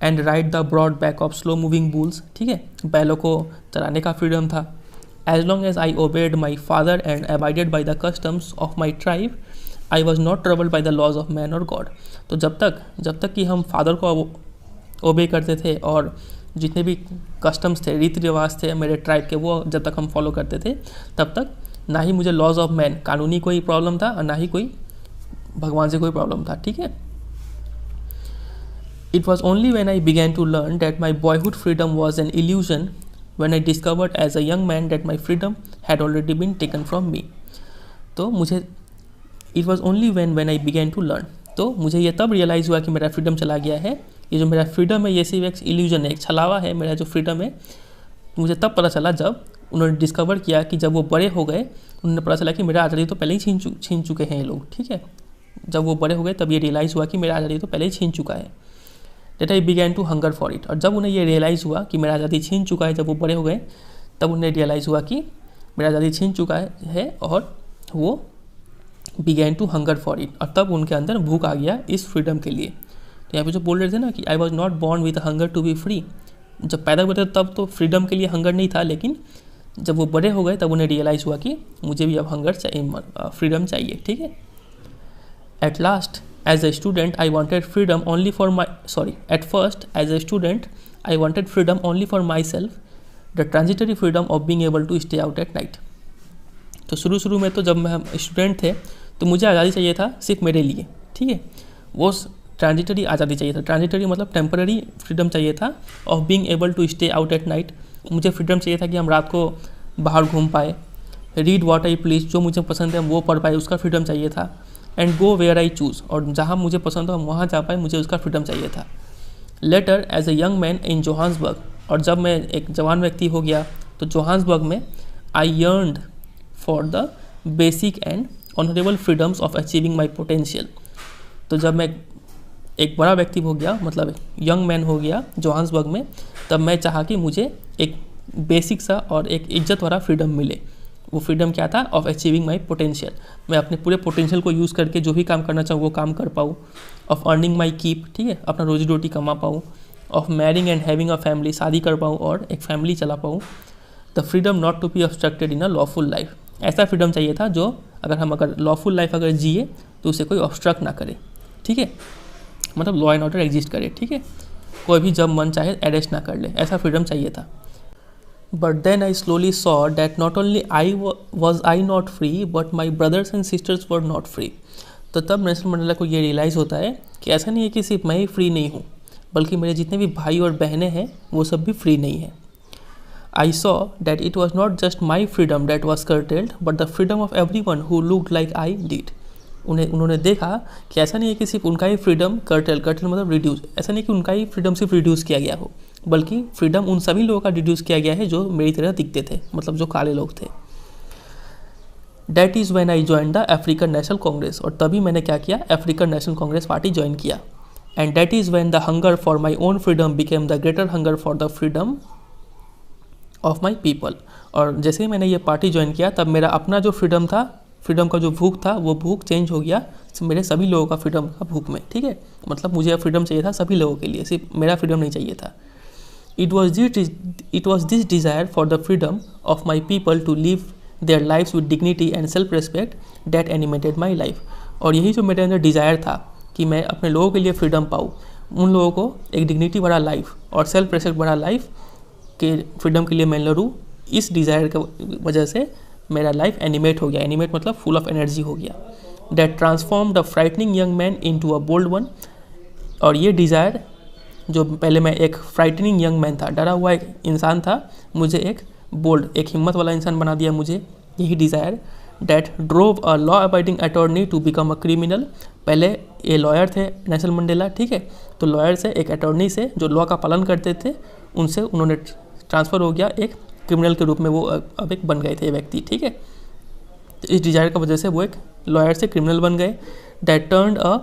And ride the broad back of slow moving bulls, ठीक है, बैलों को चराने का फ्रीडम था। As long as I obeyed my father and abided by the customs of my tribe, I was not troubled by the laws of man और God. तो जब तक कि हम फादर को ओबे करते थे और जितने भी कस्टम्स थे, रीति रिवाज थे मेरे ट्राइब के, वो जब तक हम फॉलो करते थे, तब तक ना ही मुझे लॉज ऑफ मैन, कानूनी कोई प्रॉब्लम था, और ना ही कोई भगवान से कोई प्रॉब्लम था, ठीक है। It was only when I began to learn that my boyhood freedom was an illusion, when I discovered as a young man that my freedom had already been taken from me. तो मुझे it was only when I began to learn, तो मुझे ये तब realise हुआ कि मेरा freedom चला गया है। ये जो मेरा फ्रीडम है ये सिर्फ एक इल्यूजन है, एक छलावा है। मेरा जो फ्रीडम है मुझे तब पता चला जब उन्होंने डिस्कवर किया कि जब वो बड़े हो गए, उन्होंने पता चला कि मेरा आज़ादी तो पहले ही छीन चुके हैं ये लोग, ठीक है। जब वो बड़े हो गए तब ये रियलाइज़ हुआ कि मेरा आज़ादी तो पहले ही छीन चुका है। That I began to hunger for it। और जब उन्हें ये रियलाइज़ हुआ कि मेरा आज़ादी छीन चुका है, जब वो बड़े हो गए तब उन्हें रियलाइज़ हुआ कि मेरा आज़ादी छीन चुका है और वो began to hunger for it, और तब उनके अंदर भूख आ गया इस फ्रीडम के लिए। तो यहाँ पे जो बोल रहे थे ना कि I was not born with hunger to be free, जब पैदा हुए थे तब तो फ्रीडम के लिए हंगर नहीं था, लेकिन जब वो बड़े हो गए तब उन्हें रियलाइज़ हुआ कि मुझे भी अब हंगर चाहिए, फ्रीडम चाहिए। ठीक है। At last as a student I wanted freedom only for my at first as a student I wanted freedom only for myself, the transitory freedom of being able to stay out at night. तो शुरू में तो जब हम student थे तो मुझे आज़ादी चाहिए था सिर्फ मेरे लिए। ठीक है। वो ट्रांजिटरी आज़ादी चाहिए था, ट्रांजिटरी मतलब टेम्पररी फ्रीडम चाहिए था of being able to stay out at night. मुझे फ्रीडम चाहिए था कि हम रात को बाहर घूम पाए, रीड व्हाट आई प्लीज, जो मुझे पसंद है वो पढ़ पाए, उसका फ्रीडम चाहिए था। And go where I choose, और जहाँ मुझे पसंद हो हम वहाँ जा पाए, मुझे उसका फ्रीडम चाहिए था। Later as a young man in Johannesburg, और जब मैं एक जवान व्यक्ति हो गया तो जोहान्सबर्ग में I yearned for the basic and honourable freedoms of achieving my potential. तो जब मैं एक बड़ा व्यक्ति हो गया, मतलब यंग मैन हो गया जोहान्सबर्ग में, तब मैं चाहा कि मुझे एक बेसिक सा और एक इज्जत वाला फ्रीडम मिले। वो फ्रीडम क्या था? ऑफ अचीविंग माई पोटेंशियल, मैं अपने पूरे पोटेंशियल को यूज़ करके जो भी काम करना चाहूँ वो काम कर पाऊँ। ऑफ अर्निंग माई कीप, ठीक है, अपना रोजी रोटी कमा पाऊँ। Of marrying and having a family, शादी कर पाऊँ और एक फैमिली चला पाऊँ। The freedom not to be obstructed in a lawful life, ऐसा फ्रीडम चाहिए था जो अगर लॉफुल लाइफ अगर जिए तो उसे कोई ऑब्स्ट्रक्ट ना करे। ठीक है, मतलब लॉ एंड ऑर्डर एग्जिस्ट करे। ठीक है, कोई भी जब मन चाहे अरेस्ट ना कर ले, ऐसा फ्रीडम चाहिए था। But then I slowly saw that not only was I not free but my brothers and sisters were not free. तो तब नेल्सन मंडेला को ये रियलाइज़ होता है कि ऐसा नहीं है कि सिर्फ मैं ही फ्री नहीं हूँ, बल्कि मेरे जितने भी भाई और बहनें हैं वो सब भी फ्री नहीं हैं। I saw that it was not just my freedom that was curtailed, but the freedom of everyone who looked like I did. उन्होंने देखा कि ऐसा नहीं है कि सिर्फ उनका ही फ्रीडम कर्टेल मतलब रिड्यूस, ऐसा नहीं कि उनका ही फ्रीडम सिर्फ रिड्यूस किया गया हो, बल्कि फ्रीडम उन सभी लोगों का रिड्यूस किया गया है जो मेरी तरह दिखते थे, मतलब जो काले लोग थे। That is when I joined the African National Congress, और तभी मैंने क्या किया? African national Congress party join किया। And that is when the hunger for my own freedom became the greater hunger for the freedom of my people. और जैसे ही मैंने ये पार्टी ज्वाइन किया तब मेरा अपना जो फ्रीडम था, फ्रीडम का जो भूख था, वो भूख चेंज हो गया मेरे सभी लोगों का फ्रीडम का भूख में। ठीक है, मतलब मुझे फ्रीडम चाहिए था सभी लोगों के लिए, सिर्फ मेरा फ्रीडम नहीं चाहिए था। It was this desire for the freedom of my people to live their lives with dignity and self respect that animated my life. और यही जो मेरे अंदर डिज़ायर था कि मैं अपने लोगों के लिए फ्रीडम पाऊँ, उन लोगों को एक डिग्निटी भरा लाइफ और सेल्फ रिस्पेक्ट भरा लाइफ के फ्रीडम के लिए मैं लड़ूँ, इस डिज़ायर की वजह से मेरा लाइफ एनिमेट हो गया। एनिमेट मतलब फुल ऑफ एनर्जी हो गया। That transform the frightening young man into a bold one. और ये डिज़ायर, जो पहले मैं एक फ्राइटनिंग यंग मैन था, डरा हुआ एक इंसान था, मुझे एक बोल्ड, एक हिम्मत वाला इंसान बना दिया मुझे, यही desire. That drove a law abiding attorney to become a criminal. पहले ये लॉयर थे नेल्सन मंडेला, ठीक है, तो लॉयर से एक अटॉर्नी से जो लॉ का पालन करते थे, उनसे उन्होंने ट्रांसफ़र हो गया एक क्रिमिनल के रूप में, वो अब एक बन गए थे व्यक्ति। ठीक है, तो इस डिज़ायर की वजह से वो एक लॉयर से क्रिमिनल बन गए। That turned a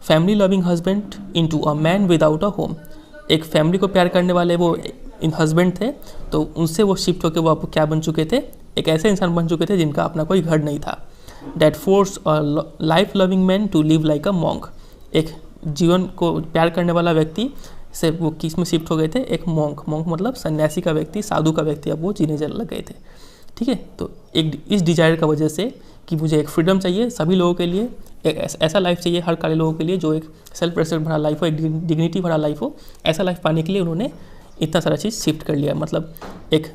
family loving husband into a man without a home. एक फैमिली को प्यार करने वाले वो इन हस्बैंड थे, तो उनसे वो शिफ्ट होकर वो क्या बन चुके थे? एक ऐसे इंसान बन चुके थे जिनका अपना कोई घर नहीं था। That force a life loving man to live like a monk. एक जीवन को प्यार करने वाला व्यक्ति से वो किस में शिफ्ट हो गए थे? एक मॉन्क मतलब सन्यासी का व्यक्ति, साधु का व्यक्ति, अब वो जीने लग गए थे। ठीक है, तो एक इस डिज़ायर का वजह से कि मुझे एक फ्रीडम चाहिए सभी लोगों के लिए, एक ऐसा लाइफ चाहिए हर काले लोगों के लिए जो एक सेल्फ रेस्पेक्ट भरा लाइफ हो, एक डिग्निटी भरा लाइफ हो, ऐसा लाइफ पाने के लिए उन्होंने इतना सारा चीज़ शिफ्ट कर लिया। मतलब एक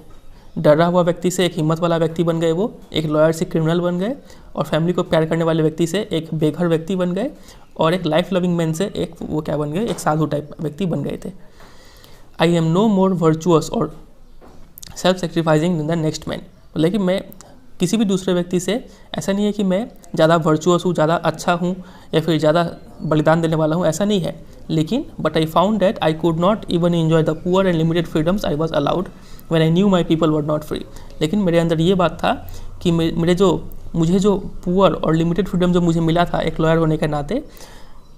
डरा हुआ व्यक्ति से एक हिम्मत वाला व्यक्ति बन गए, वो एक लॉयर से क्रिमिनल बन गए, और फैमिली को प्यार करने वाले व्यक्ति से एक बेघर व्यक्ति बन गए, और एक लाइफ लविंग मैन से एक वो क्या बन गए? एक साधु टाइप व्यक्ति बन गए थे। I am no more virtuous और self sacrificing than the next man. लेकिन मैं किसी भी दूसरे व्यक्ति से ऐसा नहीं है कि मैं ज़्यादा वर्चुअस हूँ, ज़्यादा अच्छा हूँ, या फिर ज़्यादा बलिदान देने वाला हूँ, ऐसा नहीं है। लेकिन but I found that I could not even enjoy the poor and limited freedoms I was allowed when I knew my people were not free. लेकिन मेरे अंदर ये बात था कि मुझे जो पुअर और लिमिटेड फ्रीडम जो मुझे मिला था एक लॉयर होने के नाते,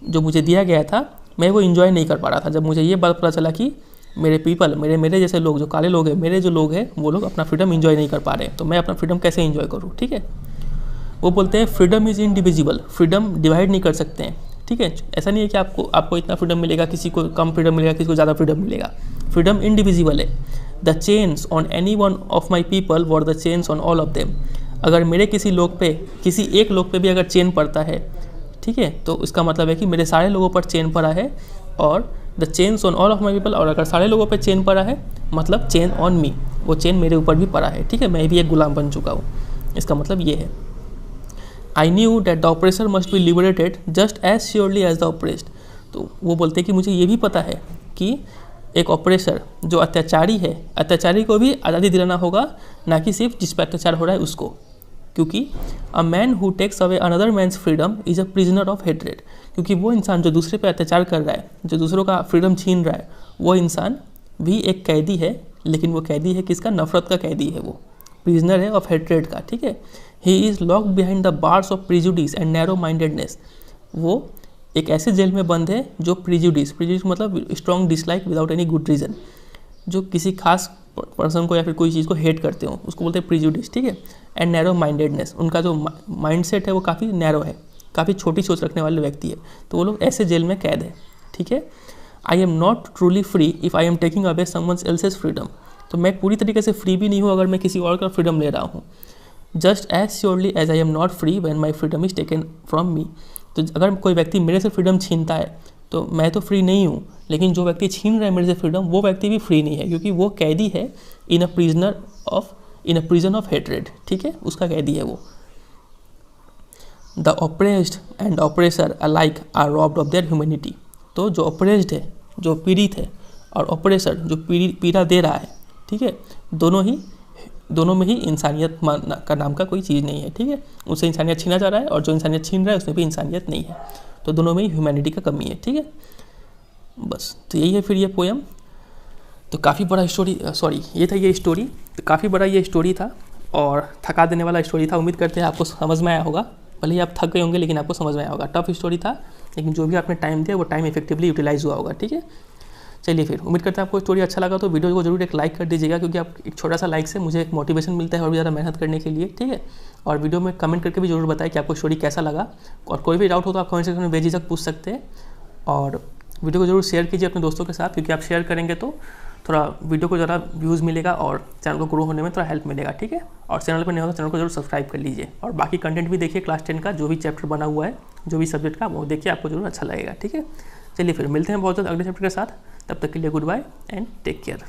जो मुझे दिया गया था, मैं वो इन्जॉय नहीं कर पा रहा था। जब मुझे ये बात पता चला कि मेरे पीपल, मेरे जैसे लोग, जो काले लोग हैं, मेरे जो लोग हैं, वो लोग अपना फ्रीडम इन्जॉय नहीं कर पा रहे, तो मैं अपना फ्रीडम कैसे इन्जॉय करूँ? ठीक है, वो बोलते हैं freedom is indivisible, freedom divide नहीं कर सकते हैं, ठीक है। ऐसा नहीं है कि आपको इतना फ्रीडम मिलेगा, किसी को कम फ्रीडम मिलेगा, किसी को ज़्यादा फ्रीडम मिलेगा। फ्रीडम इनडिविजिबल है। The chains on any one of my people were the chains on all of them. अगर मेरे किसी लोग पे, किसी एक लोग पे भी अगर चेन पड़ता है, ठीक है, तो इसका मतलब है कि मेरे सारे लोगों पर चेन पड़ा है। और the chains on all of my people, और अगर सारे लोगों पे चेन पड़ा है मतलब चेन ऑन मी, वो चेन मेरे ऊपर भी पड़ा है, ठीक है, मैं भी एक गुलाम बन चुका हूँ। इसका मतलब ये है। I knew that the oppressor must be liberated just as surely as the oppressed. तो वो बोलते हैं कि मुझे ये भी पता है कि एक ऑपरेसर जो अत्याचारी है, अत्याचारी को भी आज़ादी दिलाना होगा, ना कि सिर्फ जिस पर अत्याचार हो रहा है उसको। क्योंकि a man who takes away another man's freedom is a prisoner of hatred. क्योंकि वो इंसान जो दूसरे पे अत्याचार कर रहा है, जो दूसरों का फ्रीडम छीन रहा है, वो इंसान भी एक कैदी है, लेकिन वो कैदी है किसका? नफरत का कैदी है, वो प्रिजनर है ऑफ हेट्रेड का, ठीक है। He is locked behind the bars of prejudice and narrow mindedness. वो एक ऐसे जेल में बंद है जो प्रिजुडिस मतलब strong dislike without any good reason, जो किसी खास पर्सन को या फिर कोई चीज़ को हेट करते हो, उसको बोलते हैं प्रिजुडिस, ठीक है। एंड नैरो माइंडेडनेस, उनका जो माइंडसेट है वो काफ़ी नैरो है, काफ़ी छोटी सोच रखने वाले व्यक्ति है, तो वो लोग ऐसे जेल में कैद है, ठीक है। आई am not truly free if I am taking away someone else's freedom. तो मैं पूरी तरीके से फ्री भी नहीं हूँ अगर मैं किसी और का फ्रीडम ले रहा हूँ। Just as surely as I am not free when my freedom is taken from me. तो अगर कोई व्यक्ति मेरे से फ्रीडम छीनता है तो मैं तो फ्री नहीं हूँ, लेकिन जो व्यक्ति छीन रहा है मेरे से फ्रीडम, वो व्यक्ति भी फ्री नहीं है, क्योंकि वो कैदी है in a prison of hatred, ठीक है, उसका कैदी है वो। The oppressed and oppressor alike are robbed of their humanity. तो जो ऑपरेस्ड है, जो पीड़ित है, और ऑपरेसर जो पीड़ा दे रहा है, ठीक है, दोनों में ही इंसानियत का नाम का कोई चीज़ नहीं है, ठीक है। उससे इंसानियत छीना जा रहा है और जो इंसानियत छीन रहा है उसमें भी इंसानियत नहीं है, तो दोनों में ही ह्यूमैनिटी का कमी है, ठीक है। बस तो यही है फिर ये पोएम। तो काफ़ी बड़ा स्टोरी, ये था ये स्टोरी, तो काफ़ी बड़ा ये स्टोरी था और थका देने वाला स्टोरी था। उम्मीद करते हैं आपको समझ में आया होगा, भले ही आप थक गए होंगे लेकिन आपको समझ में आया होगा। टफ स्टोरी था, लेकिन जो भी आपने टाइम दिया वो टाइम इफेक्टिवली यूटिलाइज हुआ होगा, ठीक है। चलिए फिर, उम्मीद करते हैं आपको स्टोरी अच्छा लगा तो वीडियो को जरूर एक लाइक कर दीजिएगा, क्योंकि आप एक छोटा सा लाइक से मुझे एक मोटिवेशन मिलता है और भी ज़्यादा मेहनत करने के लिए, ठीक है। और वीडियो में कमेंट करके भी जरूर बताएं कि आपको स्टोरी कैसा लगा, और कोई भी डाउट हो तो आप कमेंट सेक्शन में बेझिझक पूछ सकते हैं। और वीडियो को जरूर शेयर कीजिए अपने दोस्तों के साथ, क्योंकि आप शेयर करेंगे तो थोड़ा वीडियो को ज़्यादा व्यूज़ मिलेगा और चैनल को ग्रो होने में थोड़ा हेल्प मिलेगा, ठीक है। और चैनल पर नहीं हो तो चैनल को जरूर सब्सक्राइब कर लीजिए, और बाकी कंटेंट भी देखिए, क्लास 10 का जो भी चैप्टर बना हुआ है, जो भी सब्जेक्ट का, वो देखिए, आपको जरूर अच्छा लगेगा, ठीक है। चलिए फिर मिलते हैं बहुत जल्द अगले चैप्टर के साथ, तब तक के लिए goodbye and take care.